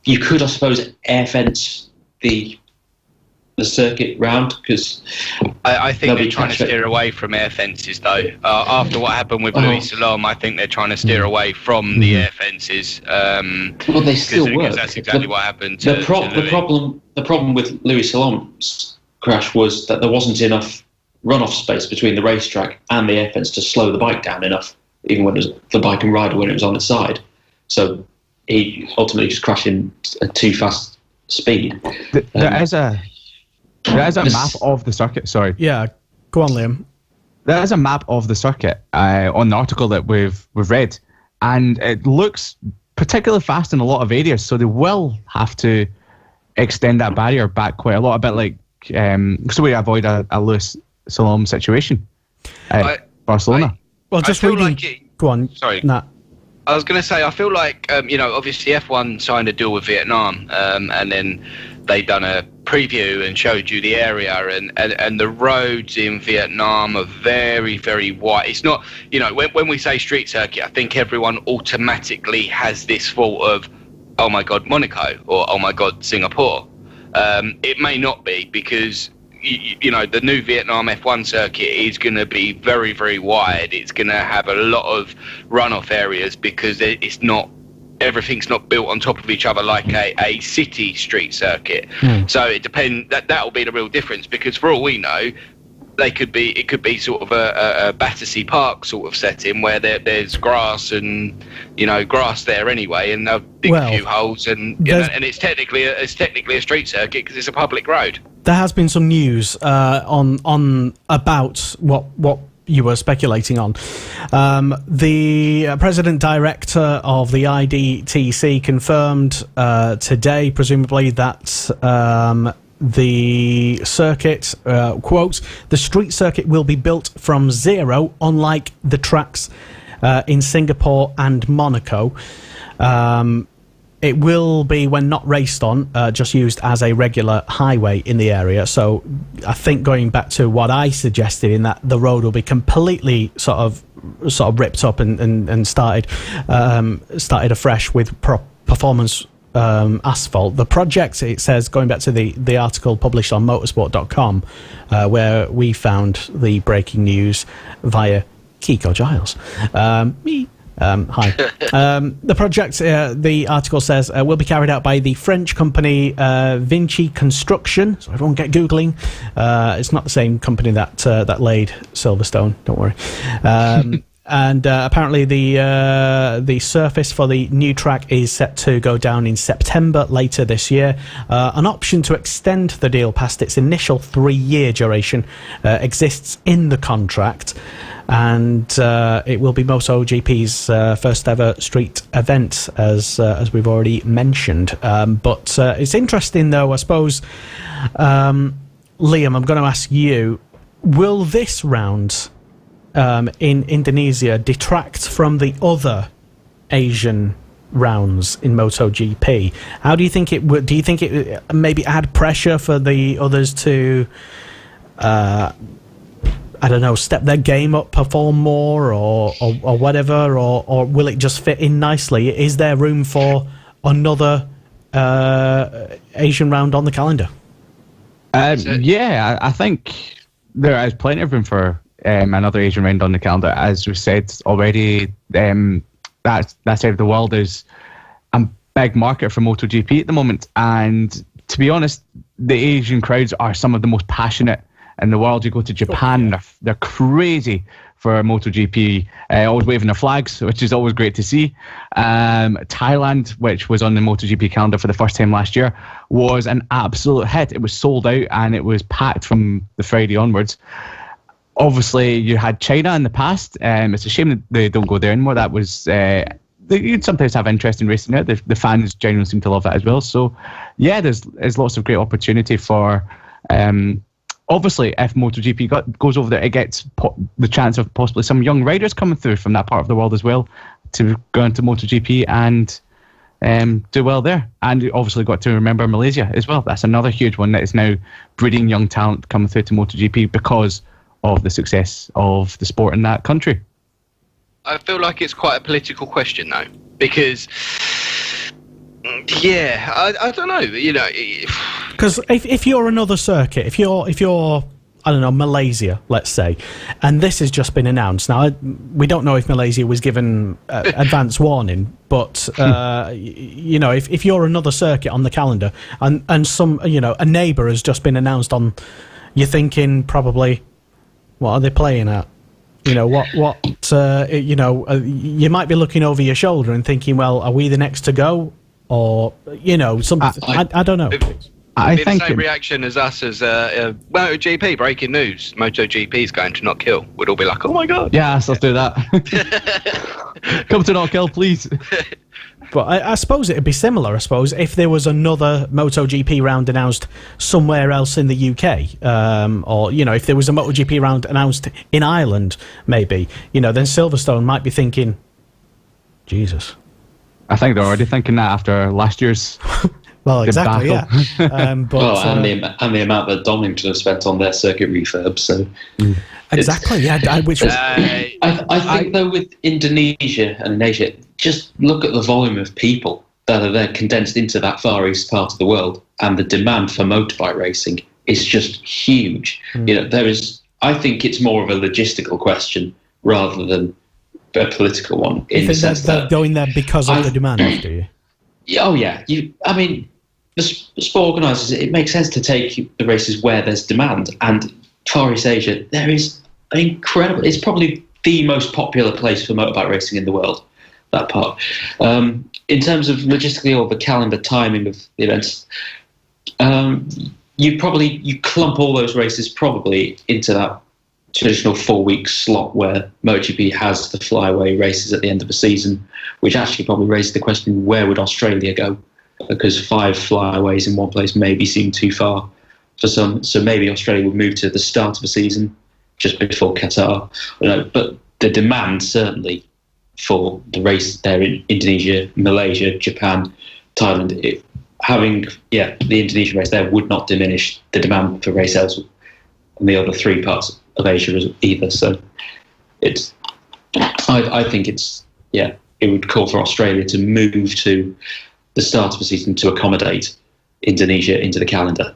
You could, I suppose, air fence the circuit round, because I think they're trying to steer away from air fences, though. After what happened with Louis Salom, I think they're trying to steer away from the air fences. Well, they still work. That's exactly what happened. The problem with Louis Salom's crash was that there wasn't enough runoff space between the racetrack and the air fence to slow the bike down enough, even when it was the bike and rider when it was on its side. So he ultimately just crashed in at too fast speed. There is a map of the circuit. Sorry. Yeah, go on, Liam. There is a map of the circuit on the article that we've read, and it looks particularly fast in a lot of areas. So they will have to extend that barrier back quite a lot, a bit like so we avoid a Lewis Salom situation at Barcelona. Just reading. Go on. Sorry. Nah. I was going to say, I feel like, obviously F1 signed a deal with Vietnam, and then they done a preview and showed you the area, and the roads in Vietnam are very, very wide. It's not, when we say street circuit, I think everyone automatically has this thought of, oh my God, Monaco, or oh my God, Singapore. It may not be, because the new Vietnam F1 circuit is going to be very, very wide. It's going to have a lot of runoff areas because everything's not built on top of each other like a city street circuit. So it depends. That'll be the real difference, because for all we know, it could be sort of a Battersea Park sort of setting where there's grass and grass there anyway, and they'll dig a few holes, and it's technically a street circuit because it's a public road. There has been some news on about what you were speculating on. The president director of the IDTC confirmed today, presumably, that the circuit, quote, the street circuit will be built from zero, unlike the tracks in Singapore and Monaco. It will be, when not raced on, just used as a regular highway in the area. So I think, going back to what I suggested, in that the road will be completely sort of ripped up and started afresh with performance asphalt. The project, it says, going back to the article published on motorsport.com, where we found the breaking news via Kiko Giles. Hi. The project, the article says, will be carried out by the French company Vinci Construction. So everyone get Googling. It's not the same company that laid Silverstone, don't worry. And apparently the surface for the new track is set to go down in September later this year. An option to extend the deal past its initial 3-year duration exists in the contract. And it will be MotoGP's first ever street event, as we've already mentioned. But it's interesting, though, I suppose, Liam, I'm going to ask you, will this round in Indonesia detract from the other Asian rounds in MotoGP? How do you think it would? Do you think it maybe add pressure for the others to I don't know, step their game up, perform more, or whatever, or will it just fit in nicely? Is there room for another Asian round on the calendar? Yeah, I think there is plenty of room for another Asian round on the calendar. As we said already, that side of the world is a big market for MotoGP at the moment, and to be honest, the Asian crowds are some of the most passionate in the world. You go to Japan, they're crazy for MotoGP, always waving their flags, which is always great to see. Thailand, which was on the MotoGP calendar for the first time last year, was an absolute hit. It was sold out and it was packed from the Friday onwards. Obviously, you had China in the past. It's a shame that they don't go there anymore. That was you'd sometimes have interest in racing there. The fans generally seem to love it as well. So, yeah, there's lots of great opportunity for. Obviously, if MotoGP goes over there, it gets the chance of possibly some young riders coming through from that part of the world as well to go into MotoGP and do well there. And you obviously got to remember Malaysia as well. That's another huge one that is now breeding young talent coming through to MotoGP because of the success of the sport in that country. I feel like it's quite a political question, though, because, yeah, I don't know, Because if you're another circuit, if you're I don't know, Malaysia, let's say, and this has just been announced. Now, we don't know if Malaysia was given advance warning, but if you're another circuit on the calendar and some a neighbour has just been announced on, you're thinking probably, what are they playing at? You might be looking over your shoulder and thinking, well, are we the next to go? Or, something. I don't know. I think the same reaction as us as MotoGP, breaking news. MotoGP is going to Not Kill. We'd all be like, oh my God. Yes, let's do that. Come to Not Kill, please. But I suppose it'd be similar, I suppose, if there was another MotoGP round announced somewhere else in the UK, or, you know, if there was a MotoGP round announced in Ireland, maybe, you know, then Silverstone might be thinking, Jesus. I think they're already thinking that after last year's Well, exactly, debacle. yeah. But, and the amount that Donington have spent on their circuit refurb, so... Exactly, yeah. Which was, I think, though, with Indonesia and in Asia, just look at the volume of people that are there condensed into that Far East part of the world, and the demand for motorbike racing is just huge. You know, I think it's more of a logistical question rather than a political one. You think they're going there because of the demand, do you? Oh, yeah. I mean, the sport organisers, it makes sense to take the races where there's demand, and Far East Asia, there is incredible. It's probably the most popular place for motorbike racing in the world, that part. In terms of logistically or the calendar timing of the events, you clump all those races probably into that traditional 4-week slot where MotoGP has the flyaway races at the end of the season, which actually probably raises the question, where would Australia go? Because 5 flyaways in one place maybe seem too far for some, so maybe Australia would move to the start of the season, just before Qatar. You know, but the demand certainly for the race there in Indonesia, Malaysia, Japan, Thailand, having the Indonesian race there would not diminish the demand for race elsewhere in the other 3 parts of Asia either. So I think it would call for Australia to move to the start of the season to accommodate Indonesia into the calendar.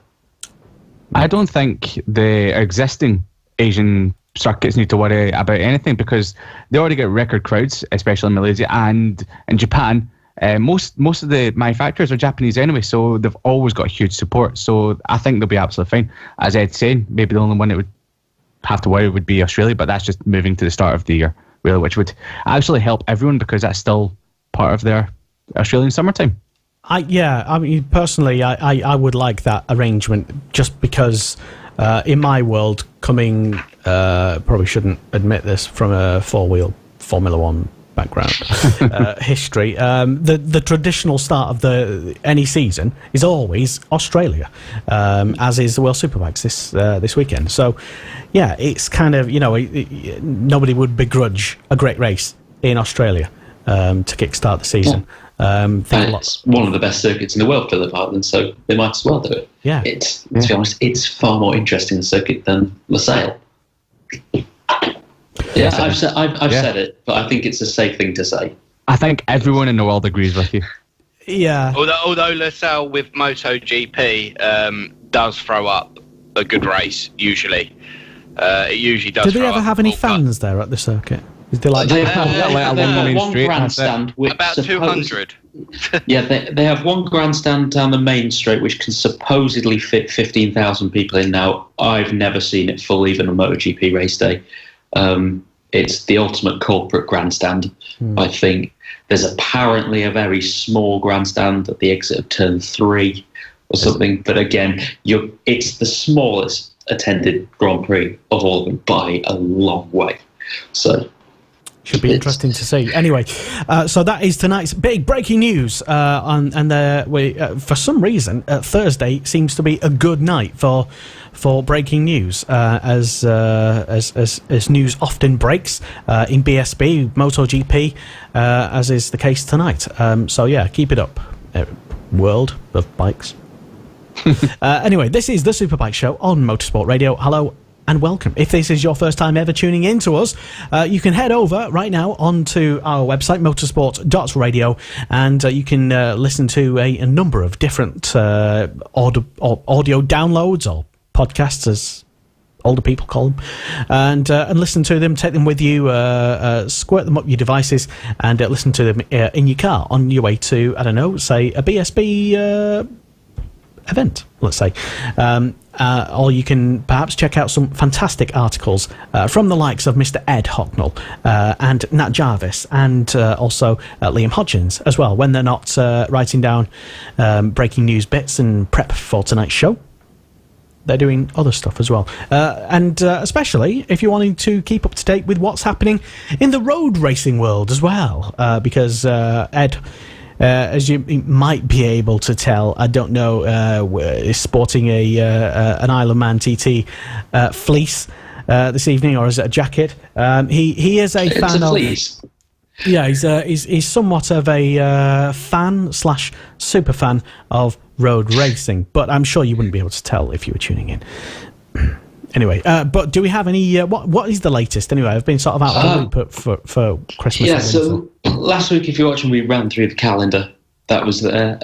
I don't think the existing Asian circuits need to worry about anything because they already get record crowds, especially in Malaysia and in Japan. Most of the manufacturers are Japanese anyway, so they've always got huge support. So I think they'll be absolutely fine. As Ed's saying, maybe the only one that would have to worry would be Australia, but that's just moving to the start of the year, really, which would actually help everyone because that's still part of their Australian summertime. I mean, personally, I would like that arrangement just because in my world, coming, probably shouldn't admit this from a four-wheel Formula One background history, the traditional start of any season is always Australia, as is the World Superbikes this weekend. So, yeah, it's kind of, you know, nobody would begrudge a great race in Australia to kickstart the season. It's one of the best circuits in the world, Phillip Island, so they might as well do it. Yeah. To be honest, it's far more interesting a circuit than Losail. Yeah, I've said it, but I think it's a safe thing to say. I think everyone in the world agrees with you. Yeah. Although Losail with MotoGP does throw up a good race, usually. It usually does. Do they ever have any fans there at the circuit? Is there they have one grandstand with about 200. Yeah, they have one grandstand down the main straight which can supposedly fit 15,000 people in. Now, I've never seen it full, even on MotoGP race day. It's the ultimate corporate grandstand, I think. There's apparently a very small grandstand at the exit of turn 3 or something, but again, it's the smallest attended Grand Prix of all of them by a long way. So should be interesting to see. Anyway, so that is tonight's big breaking news. For some reason, Thursday seems to be a good night for breaking news, as news often breaks in BSB, MotoGP, as is the case tonight. So yeah, keep it up, world of bikes. Anyway, this is the Superbike Show on Motorsport Radio. Hello and welcome. If this is your first time ever tuning in to us, you can head over right now onto our website, motorsport.radio, and you can listen to a number of different audio downloads or podcasts, as older people call them, and listen to them, take them with you, squirt them up your devices, and listen to them in your car on your way to, I don't know, say a BSB event, let's say. Or you can perhaps check out some fantastic articles from the likes of Mr. Ed Hocknell and Nat Jarvis, and also Liam Hodgins as well, when they're not writing down breaking news bits and prep for tonight's show. They're doing other stuff as well. And especially if you're wanting to keep up to date with what's happening in the road racing world as well, because Ed as you might be able to tell, I don't know, is sporting an Isle of Man TT fleece this evening, or is it a jacket? He is a fan of. Fleece. Yeah, he's somewhat of a fan / super fan of road racing, but I'm sure you wouldn't be able to tell if you were tuning in. Anyway, but do we have any? What is the latest? Anyway, I've been sort of out of the loop for Christmas. Yeah, so last week, if you're watching, we ran through the calendar that was there.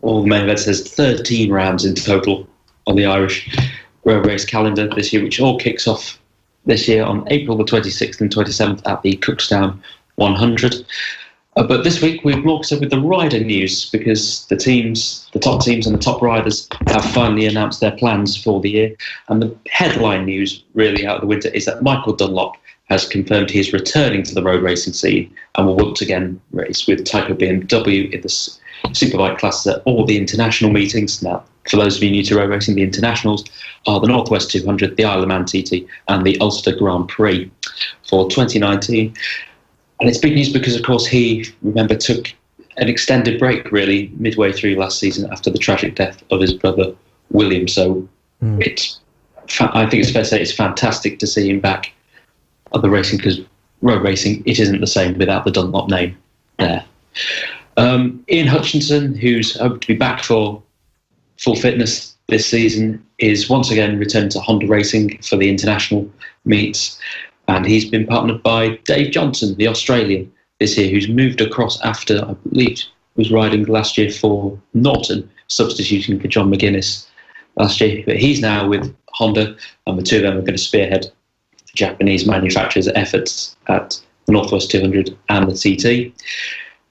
All the main events, there's 13 rounds in total on the Irish road race calendar this year, which all kicks off this year on April the 26th and 27th at the Cookstown 100. But this week we've more so with the rider news, because the top teams and the top riders have finally announced their plans for the year. And the headline news really out of the winter is that Michael Dunlop has confirmed he is returning to the road racing scene and will once again race with Tyco BMW in the Superbike classes at all the international meetings. Now, for those of you new to road racing, the internationals are the Northwest 200, the Isle of Man TT and the Ulster Grand Prix for 2019. And it's big news because, of course, he, remember, took an extended break, really, midway through last season after the tragic death of his brother, William. So I think it's fair to say it's fantastic to see him back on the racing, because road racing, it isn't the same without the Dunlop name there. Ian Hutchinson, who's hoping to be back for full fitness this season, is once again returned to Honda Racing for the international meets. And he's been partnered by Dave Johnson, the Australian, this year, who's moved across after, I believe, was riding last year for Norton, substituting for John McGuinness last year. But he's now with Honda, and the two of them are going to spearhead the Japanese manufacturers' efforts at the Northwest 200 and the TT.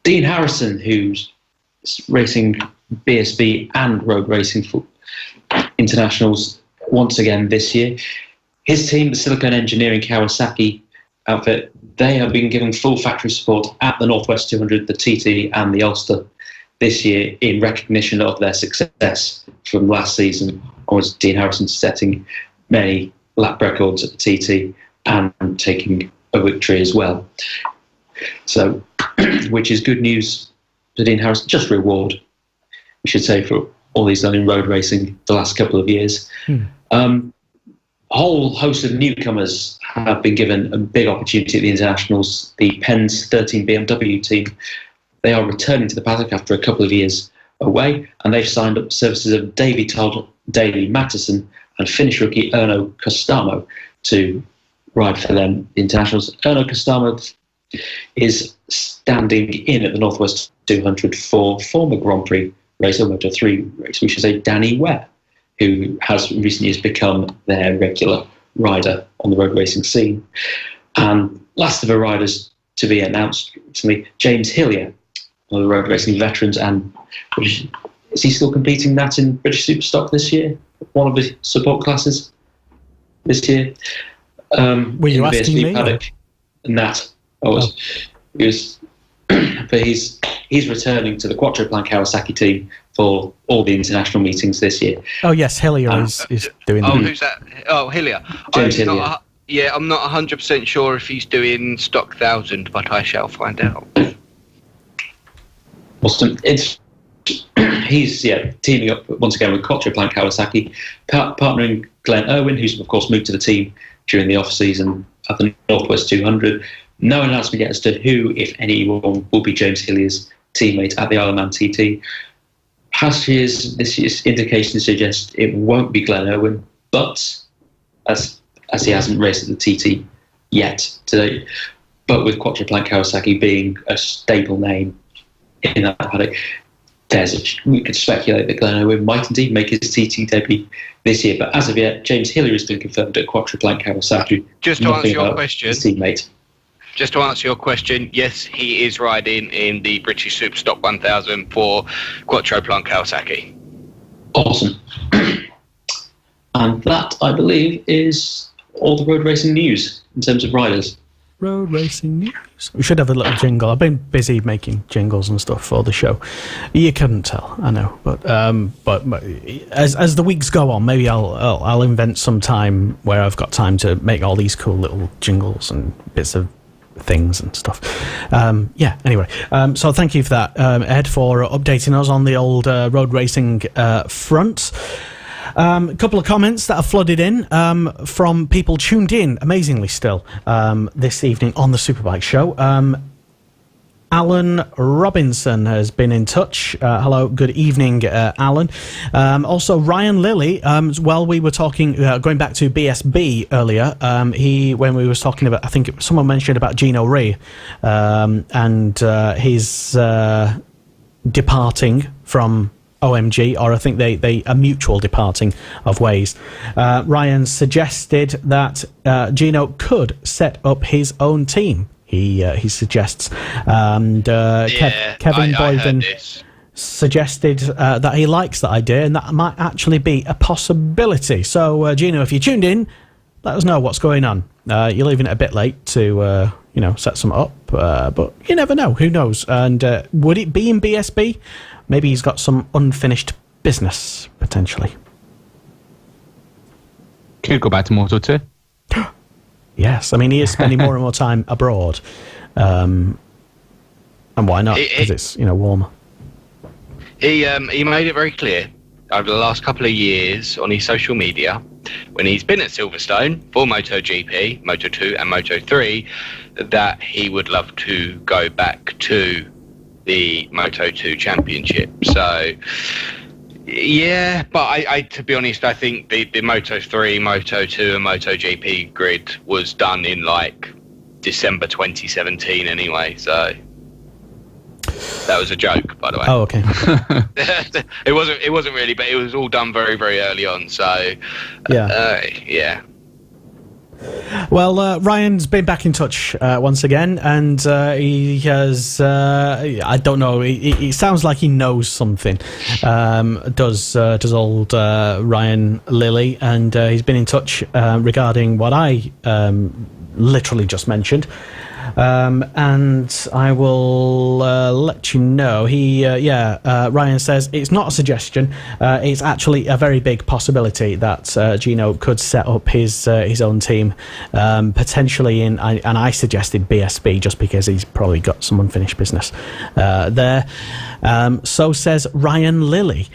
Dean Harrison, who's racing BSB and road racing for internationals once again this year. His team, the Silicon Engineering Kawasaki outfit, they have been given full factory support at the Northwest 200, the TT and the Ulster this year in recognition of their success from last season. Was Dean Harrison setting many lap records at the TT and taking a victory as well. So, which is good news for Dean Harrison, just reward, we should say, for all he's done in road racing the last couple of years. A whole host of newcomers have been given a big opportunity at the internationals. The Penn's 13 BMW team, they are returning to the paddock after a couple of years away, and they've signed up services of Davy Todd, Daley Mattison and Finnish rookie Erno Kostamo to ride for them the internationals. Erno Kostamo is standing in at the Northwest 200 for former Grand Prix racer, Moto3 race, we should say, Danny Ware, who has in recent years become their regular rider on the road racing scene. And last of the riders to be announced recently, James Hillier, one of the road racing veterans, and is he still competing that in British Superstock this year? One of the support classes this year. Were you asking me? Paddock, and that but he's returning to the Quattroplan Kawasaki team for all the international meetings this year. Oh yes, Hillier is doing that. Oh, who's that? Oh, Hillier. James Hillier. I'm not 100% sure if he's doing Stock 1000, but I shall find out. Awesome. He's teaming up once again with Quattroplan Kawasaki, partnering Glenn Irwin, who's of course moved to the team during the off-season at the Northwest 200. No announcement yet as to who, if anyone, will be James Hillier's teammate at the Isle of Man TT. This year's indications suggest it won't be Glenn Irwin, but as he hasn't raced at the TT yet today, but with Quattroplan Kawasaki being a staple name in that paddock, we could speculate that Glenn Irwin might indeed make his TT debut this year. But as of yet, James Hillier has been confirmed at Quattroplan Kawasaki. Just to answer your question, his teammate. Just to answer your question, yes, he is riding in the British Superstock 1000 for Quattroplan Kawasaki. Awesome. And that, I believe, is all the road racing news in terms of riders. Road racing news. We should have a little jingle. I've been busy making jingles and stuff for the show. You couldn't tell, I know, but as the weeks go on, maybe I'll invent some time where I've got time to make all these cool little jingles and bits of things and stuff. Anyway, so thank you for that, Ed, for updating us on the old road racing front. A couple of comments that have flooded in from people tuned in, amazingly still, this evening on the Superbike Show. Alan Robinson has been in touch. Hello, good evening, Alan. Also, Ryan Lilly, while we were talking, going back to BSB earlier, when we were talking about, I think someone mentioned about Gino Rhea and his departing from OMG, or I think they are mutual departing of ways. Ryan suggested that Gino could set up his own team. He suggests, and Kevin Boyden suggested that he likes that idea, and that might actually be a possibility. So, Gino, if you tuned in, let us know what's going on. You're leaving it a bit late to set some up, but you never know. Who knows? And would it be in BSB? Maybe he's got some unfinished business potentially. Could go back to Moto 2. Yes, I mean, he is spending more and more time abroad. And why not? Because it's, warmer. He made it very clear over the last couple of years on his social media, when he's been at Silverstone for MotoGP, Moto2 and Moto3, that he would love to go back to the Moto2 Championship. So... yeah, but I to be honest, I think the Moto3, Moto2 and MotoGP grid was done in like December 2017 anyway, so that was a joke, by the way. Oh, okay. It wasn't really, but it was all done very, very early on, so yeah. Well, Ryan's been back in touch once again, and he has, I don't know, it sounds like he knows something, does old Ryan Lilly, and he's been in touch regarding what I literally just mentioned. And I will let you know. Ryan says it's not a suggestion. It's actually a very big possibility that Gino could set up his own team, potentially and I suggested BSB just because he's probably got some unfinished business there. So says Ryan Lilly.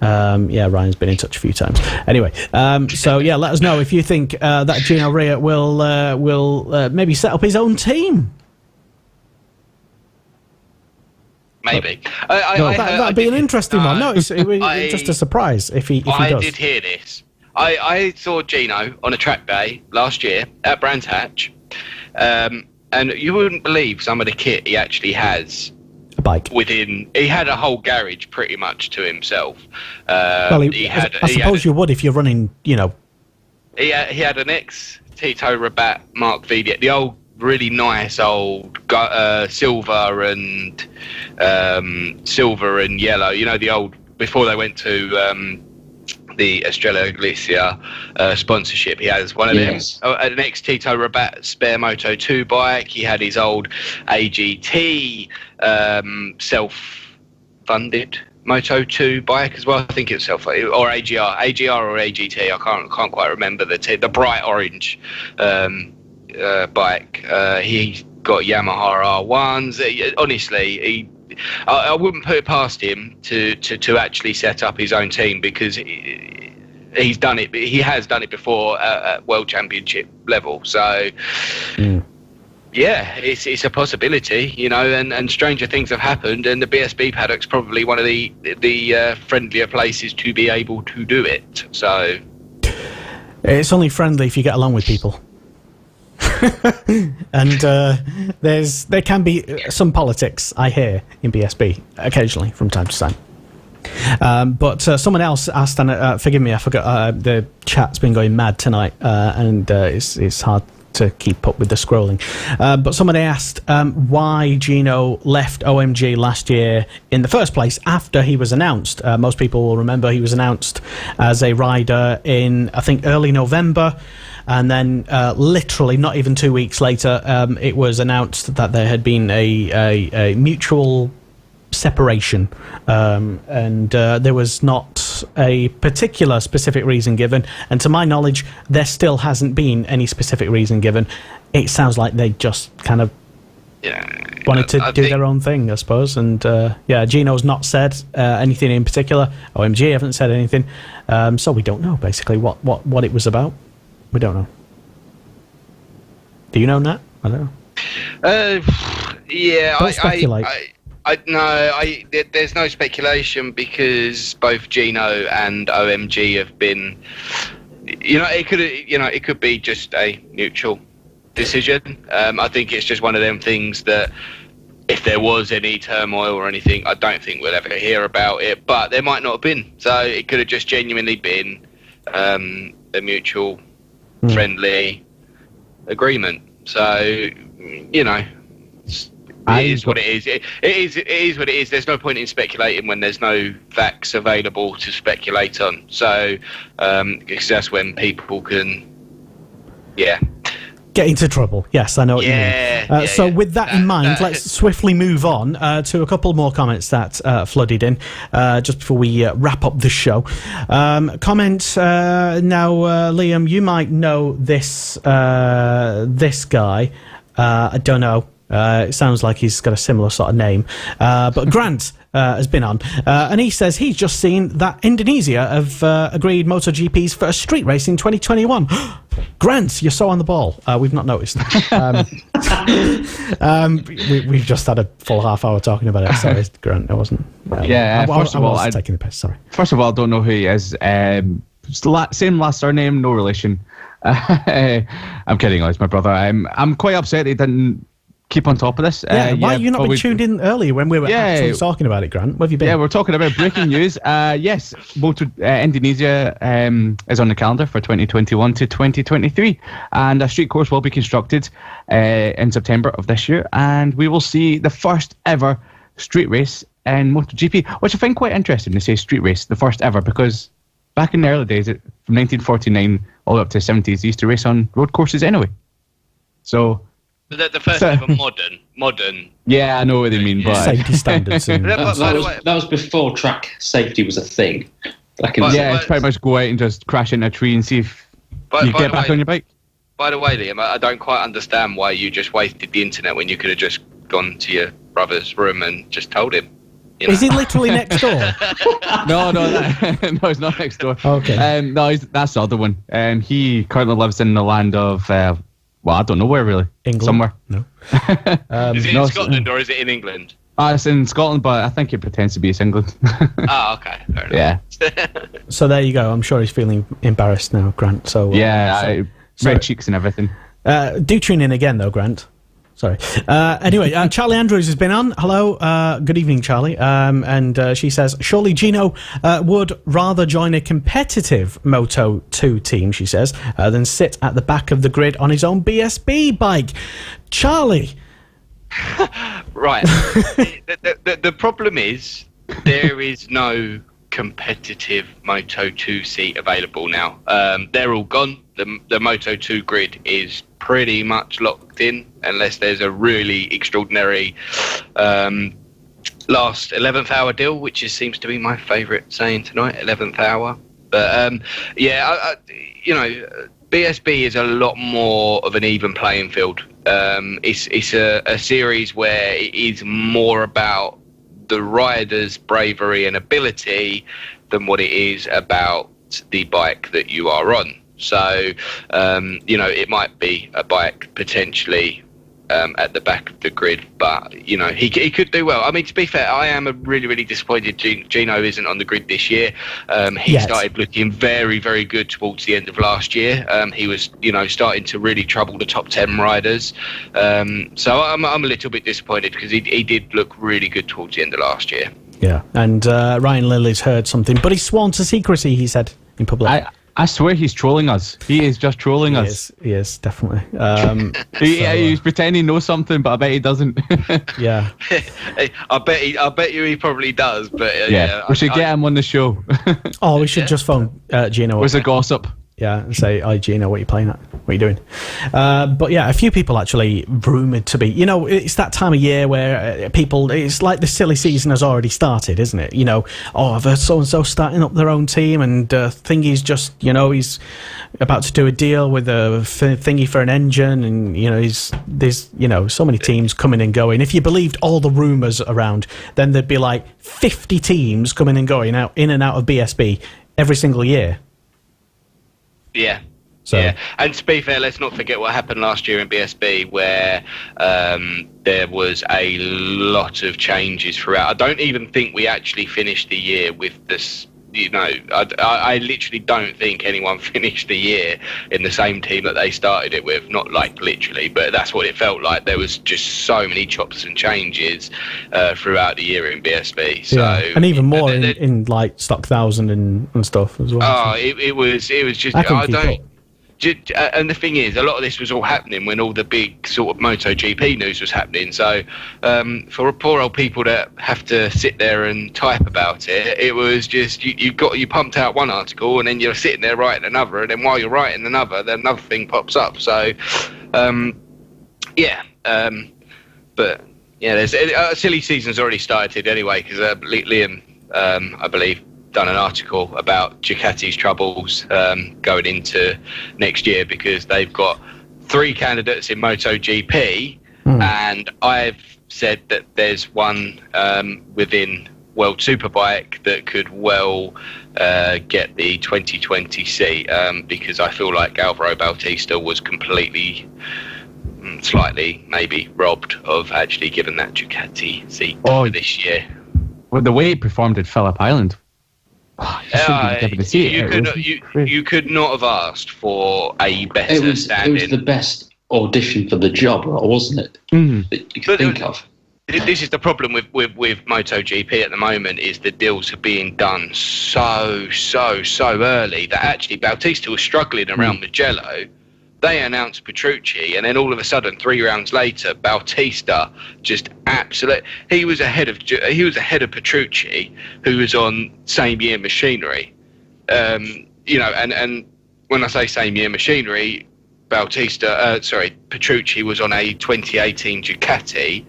Ryan's been in touch a few times. Anyway, let us know if you think that Gino Rhea will maybe set up his own team. Maybe. That'd be an interesting one. No, it's just a surprise if he does. I did hear this. I saw Gino on a track day last year at Brands Hatch, and you wouldn't believe some of the kit he actually has. Bike. He had a whole garage pretty much to himself. I suppose you would if you're running, He had an ex-Tito Rabat Mark V, the old really nice old silver and yellow. The old before they went to the Estrella Galicia sponsorship. He has one of them. An ex-Tito Rabat spare Moto 2 bike. He had his old AGT self-funded Moto 2 bike as well. I think it's or AGR or AGT. I can't quite remember the bright orange bike. He got Yamaha R1s. Honestly, I wouldn't put it past him to actually set up his own team because he's done it. He has done it before at World Championship level. So, yeah, it's a possibility, and stranger things have happened. And the BSB paddock's probably one of the friendlier places to be able to do it. So, it's only friendly if you get along with people. And there can be some politics, I hear, in BSB occasionally from time to time. But someone else asked, and forgive me, I forgot, the chat's been going mad tonight, and it's hard to keep up with the scrolling. But somebody asked why Gino left OMG last year in the first place after he was announced. Most people will remember he was announced as a rider in, I think, early November. And then literally not even 2 weeks later, it was announced that there had been a mutual separation. And there was not not a particular specific reason given, and to my knowledge, there still hasn't been any specific reason given. It sounds like they just kind of wanted to do their own thing, I suppose. And Gino's not said anything in particular. OMG haven't said anything, so we don't know basically what it was about. We don't know. Do you know, Nat? I don't know. Don't speculate. There's no speculation because both Gino and OMG have been. It could be just a neutral decision. I think it's just one of them things that if there was any turmoil or anything, I don't think we'll ever hear about it. But there might not have been. So it could have just genuinely been a mutual, friendly agreement. So it is what it is. It is what it is. There's no point in speculating when there's no facts available to speculate on. So, because that's when people can, get into trouble. Yes, I know what you mean. So with that in mind, let's swiftly move on to a couple more comments that flooded in just before we wrap up the show. Comment now, Liam, you might know this guy. I don't know. It sounds like he's got a similar sort of name. But Grant has been on. And he says he's just seen that Indonesia have agreed MotoGP's first street race in 2021. Grant, you're so on the ball. We've not noticed. We've just had a full half hour talking about it. Sorry, Grant, I wasn't. First of all, I was taking the piss, sorry. First of all, I don't know who he is. Same last surname, no relation. I'm kidding, it's my brother. I'm quite upset he didn't keep on top of this. Why have you not been tuned in earlier when we were actually talking about it, Grant? Where have you been? Yeah, we're talking about breaking news. Yes, Indonesia is on the calendar for 2021 to 2023, and a street course will be constructed in September of this year, and we will see the first ever street race in MotoGP, which I find quite interesting to say street race, the first ever, because back in the early days, from 1949 all the way up to the 70s, they used to race on road courses anyway. So... The first ever modern. Yeah, I know what they mean, but safety standards. That was before track safety was a thing. It's pretty much go out and just crash into a tree and see if you get back on your bike. By the way, Liam, I don't quite understand why you just wasted the internet when you could have just gone to your brother's room and just told him. Is he literally next door? No, it's not next door. Okay. No, that's the other one. He currently lives in the land of. Well, I don't know where really. England? Somewhere. No. Is it in Scotland or is it in England? It's in Scotland, but I think it pretends to be England. Okay. Fair enough. Yeah. So there you go. I'm sure he's feeling embarrassed now, Grant. So red cheeks and everything. Do tune in again, though, Grant. Sorry. Anyway, Charlie Andrews has been on. Hello. Good evening, Charlie. And she says, surely Gino would rather join a competitive Moto2 team, she says, than sit at the back of the grid on his own BSB bike. Charlie. Right. The problem is there is no competitive Moto2 seat available now. They're all gone. The Moto2 grid is pretty much locked in unless there's a really extraordinary last 11th hour deal, which seems to be my favourite saying tonight, 11th hour. But BSB is a lot more of an even playing field. It's a series where it is more about the rider's bravery and ability than what it is about the bike that you are on. So, it might be a bike potentially at the back of the grid, but, he could do well. I mean, to be fair, I am really, really disappointed Gino isn't on the grid this year. He started looking very, very good towards the end of last year. He was, starting to really trouble the top 10 riders. So I'm a little bit disappointed because he did look really good towards the end of last year. Yeah, and Ryan Lilly's heard something, but he's sworn to secrecy, he said in public. I swear he's trolling us. He is just trolling us. He is, definitely. He's pretending he knows something, but I bet he doesn't. Yeah. I bet you he probably does, but we should get him on the show. We should just phone Gino. Where's the gossip? Yeah, and say, "Hi, Gino, what are you playing at? What are you doing?" But yeah, a few people actually rumoured to be. You know, it's that time of year where people. It's like the silly season has already started, isn't it? You know, I've heard so and so starting up their own team, and Thingy's just, he's about to do a deal with a thingy for an engine, and there's so many teams coming and going. If you believed all the rumours around, then there'd be like 50 teams coming and going out in and out of BSB every single year. Yeah. So. Yeah, and to be fair, let's not forget what happened last year in BSB, where there was a lot of changes throughout. I don't even think we actually finished the year with this. I literally don't think anyone finished the year in the same team that they started it with. Not like literally, but that's what it felt like. There was just so many chops and changes throughout the year in BSB. So, and even more in like Stock 1000 and stuff as well. Oh, it was just. And the thing is, a lot of this was all happening when all the big sort of MotoGP news was happening. So for poor old people that have to sit there and type about it, it was just you pumped out one article and then you're sitting there writing another, and then while you're writing another, then another thing pops up. So but yeah, there's silly season's already started anyway, because Liam, I believe, done an article about Ducati's troubles going into next year, because they've got 3 candidates in MotoGP, and I've said that there's one within World Superbike that could well get the 2020 seat, because I feel like Álvaro Bautista was completely, slightly maybe robbed of actually giving that Ducati seat for this year. Well, the way he performed at Phillip Island. You could not have asked for a better standing. It was the best audition for the job, wasn't it? That you could think of. This is the problem with MotoGP at the moment, is the deals are being done so early that actually Bautista was struggling around Mugello. They announced Petrucci, and then all of a sudden, 3 rounds later, Bautista just absolutely. He was ahead of Petrucci, who was on same year machinery. And when I say same year machinery, Petrucci was on a 2018 Ducati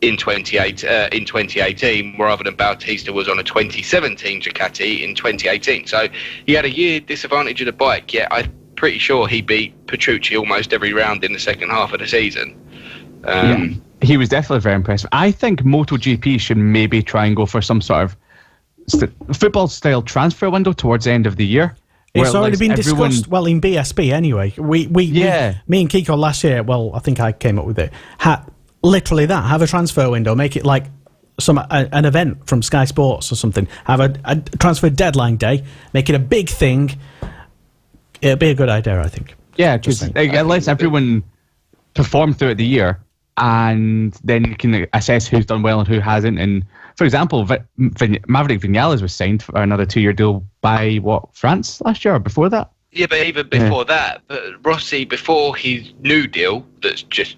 in 2018, rather than Bautista was on a 2017 Ducati in 2018. So he had a year disadvantage of the bike. Yeah, I'm pretty sure he beat Petrucci almost every round in the second half of the season. He was definitely very impressive. I think MotoGP should maybe try and go for some sort of football-style transfer window towards the end of the year. It's already been discussed, in BSB anyway. Me and Kiko last year, I think I came up with it, literally that, have a transfer window, make it like an event from Sky Sports or something, have a transfer deadline day, make it a big thing. It'd be a good idea, I think. Yeah, because it lets everyone perform throughout the year, and then you can assess who's done well and who hasn't. And for example, Maverick Vinales was signed for another 2-year deal by France last year or before that? Yeah, but even before that, Rossi, before his new deal that's just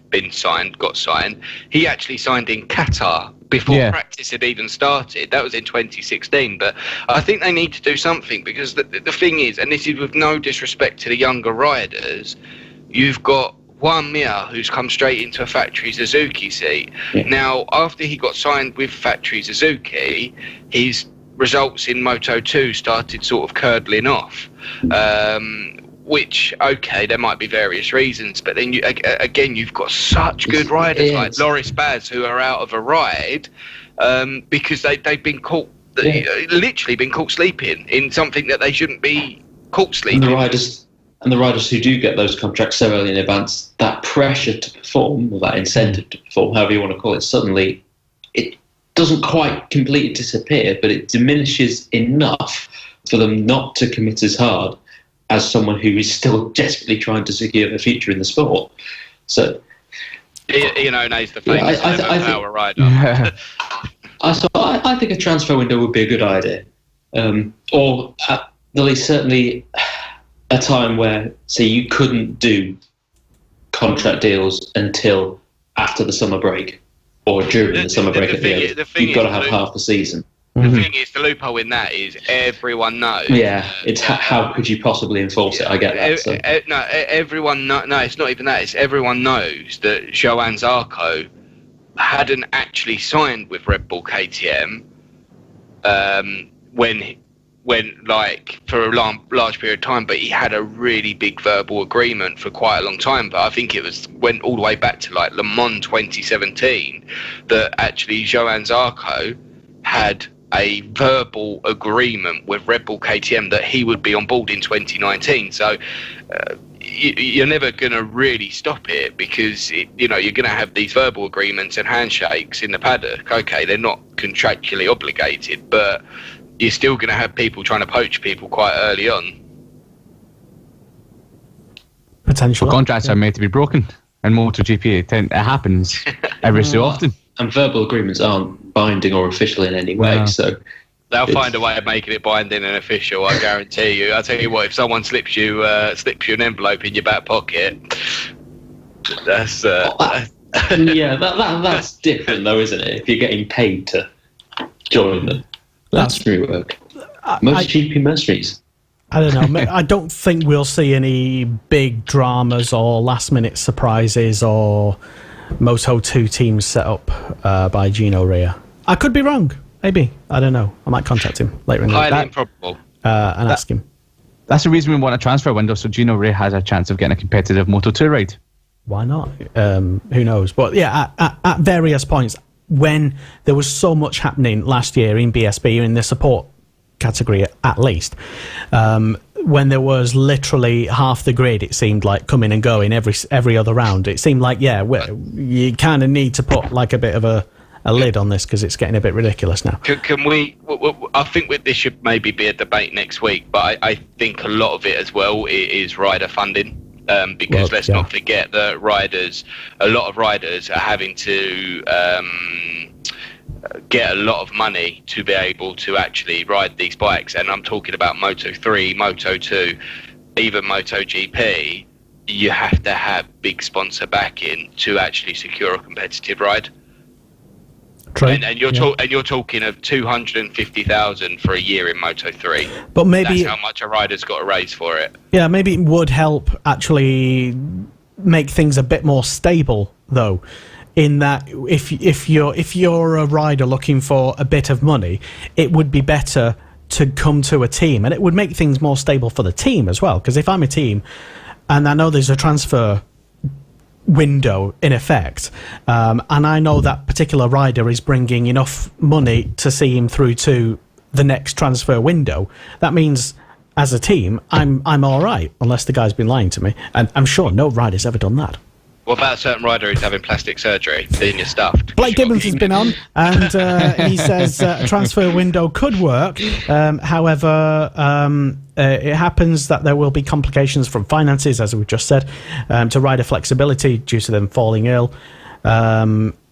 got signed, he actually signed in Qatar before practice had even started. That was in 2016. But I think they need to do something, because the thing is, and this is with no disrespect to the younger riders, you've got Juan Mir, who's come straight into a factory Suzuki seat. Yeah. Now, after he got signed with factory Suzuki, his results in Moto2 started sort of curdling off. Which, okay, there might be various reasons, but then you've got such good riders like Loris Baz who are out of a ride because they've been caught, literally been caught sleeping in something that they shouldn't be caught sleeping. And the riders who do get those contracts so early in advance, that pressure to perform, or that incentive to perform, however you want to call it, suddenly it doesn't quite completely disappear, but it diminishes enough for them not to commit as hard as someone who is still desperately trying to secure a future in the sport. So, Ian O'Neill the famous power rider. I think a transfer window would be a good idea, or at the least certainly a time where, say, you couldn't do contract deals until after the summer break or during the summer break. You've got to have half the season. The thing is, the loophole in that is everyone knows. Yeah, it's how could you possibly enforce it? I get that. So. No, everyone. No, it's not even that. It's everyone knows that Johann Zarco hadn't actually signed with Red Bull KTM when like for a large period of time, but he had a really big verbal agreement for quite a long time. But I think went all the way back to like Le Mans 2017 that actually Johann Zarco had a verbal agreement with Red Bull KTM that he would be on board in 2019. So you're never going to really stop it because you're going to have these verbal agreements and handshakes in the paddock. Okay, they're not contractually obligated, but you're still going to have people trying to poach people quite early on. Potential contracts are made to be broken in MotoGP. It happens every so often. And verbal agreements aren't binding or official in any way, so they'll find a way of making it binding and official. I guarantee you. I tell you what, if someone slips you an envelope in your back pocket, that's that's different though, isn't it? If you're getting paid to join them, that's free work. MotoGP mercenaries. I don't know. I don't think we'll see any big dramas or last-minute surprises or Moto2 teams set up by Gino Rea. I could be wrong. Maybe. I don't know. I might contact him later in the week. Highly improbable. And ask him. That's the reason we want a transfer window, so Gino Rea has a chance of getting a competitive Moto2 ride. Why not? Who knows? But yeah, at various points, when there was so much happening last year in BSB, in the support category at least, when there was literally half the grid, it seemed like coming and going every other round. It seemed like, you kind of need to put like a bit of a lid on this because it's getting a bit ridiculous now. Can we? I think this should maybe be a debate next week, but I think a lot of it as well is rider funding. Because let's not forget that a lot of riders are having to get a lot of money to be able to actually ride these bikes, and I'm talking about Moto3, Moto2, even MotoGP. You have to have big sponsor backing to actually secure a competitive ride. True. And you're talking of 250,000 for a year in Moto3. But maybe that's how much a rider's got to raise for it. Yeah, maybe it would help actually make things a bit more stable, though. In that, if you're a rider looking for a bit of money, it would be better to come to a team, and it would make things more stable for the team as well. Because if I'm a team, and I know there's a transfer window in effect, and I know that particular rider is bringing enough money to see him through to the next transfer window, that means as a team I'm all right, unless the guy's been lying to me, and I'm sure no rider's ever done that. What about a certain rider who's having plastic surgery in your stuffed? Blake Gibbons has been on, and he says a transfer window could work. However, it happens that there will be complications from finances, as we've just said, to rider flexibility due to them falling ill,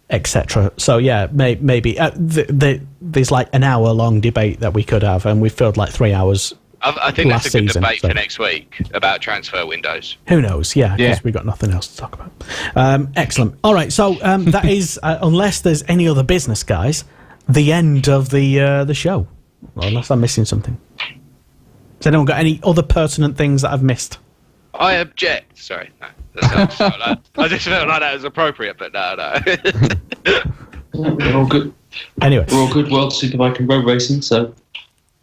etc. So yeah, maybe there's like an hour-long debate that we could have, and we filled like 3 hours. I think that's a good season, debate for next week about transfer windows. Who knows? Yeah, because we've got nothing else to talk about. Excellent. All right, so that is, unless there's any other business, guys, the end of the show. Well, unless I'm missing something. Has anyone got any other pertinent things that I've missed? I object. Sorry, no. I just felt like that was appropriate, but no. We're all good. Anyway, we're all good World Superbike and road racing, so.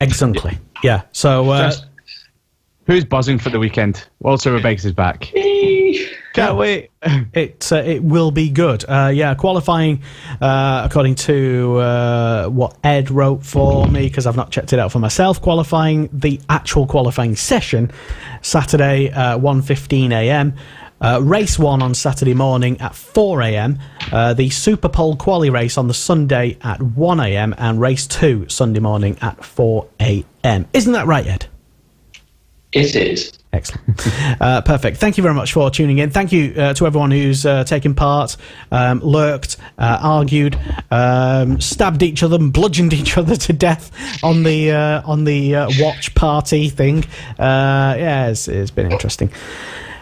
Excellently. Yeah. So, who's buzzing for the weekend? World Superbikes is back. Can't wait. It will be good. Qualifying, according to what Ed wrote for me, because I've not checked it out for myself. Qualifying, the actual qualifying session, Saturday 1:15 a.m. Race 1 on Saturday morning at 4 a.m. The Super Pole quali race on the Sunday at 1 a.m. and race 2 Sunday morning at 4 a.m. Isn't that right, Ed? It is. Excellent. Perfect. Thank you very much for tuning in. Thank you to everyone who's taken part, lurked, argued, stabbed each other and bludgeoned each other to death on the watch party thing. It's been interesting.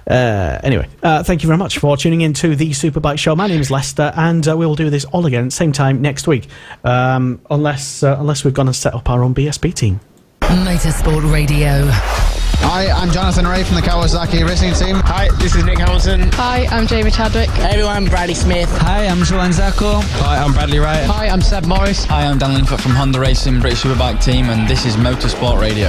Anyway, thank you very much for tuning in to the Superbike Show. My name is Lester, and we will do this all again same time next week, unless we've gone and set up our own BSB team. Motorsport Radio. Hi, I'm Jonathan Ray from the Kawasaki Racing Team. Hi, this is Nick Hamilton. Hi, I'm Jamie Chadwick. Hey everyone, Bradley Smith. Hi, I'm Joanne Zacco. Hi, I'm Bradley Wright. Hi, I'm Seb Morris. Hi, I'm Dan Linfoot from Honda Racing, British Superbike team, and this is Motorsport Radio.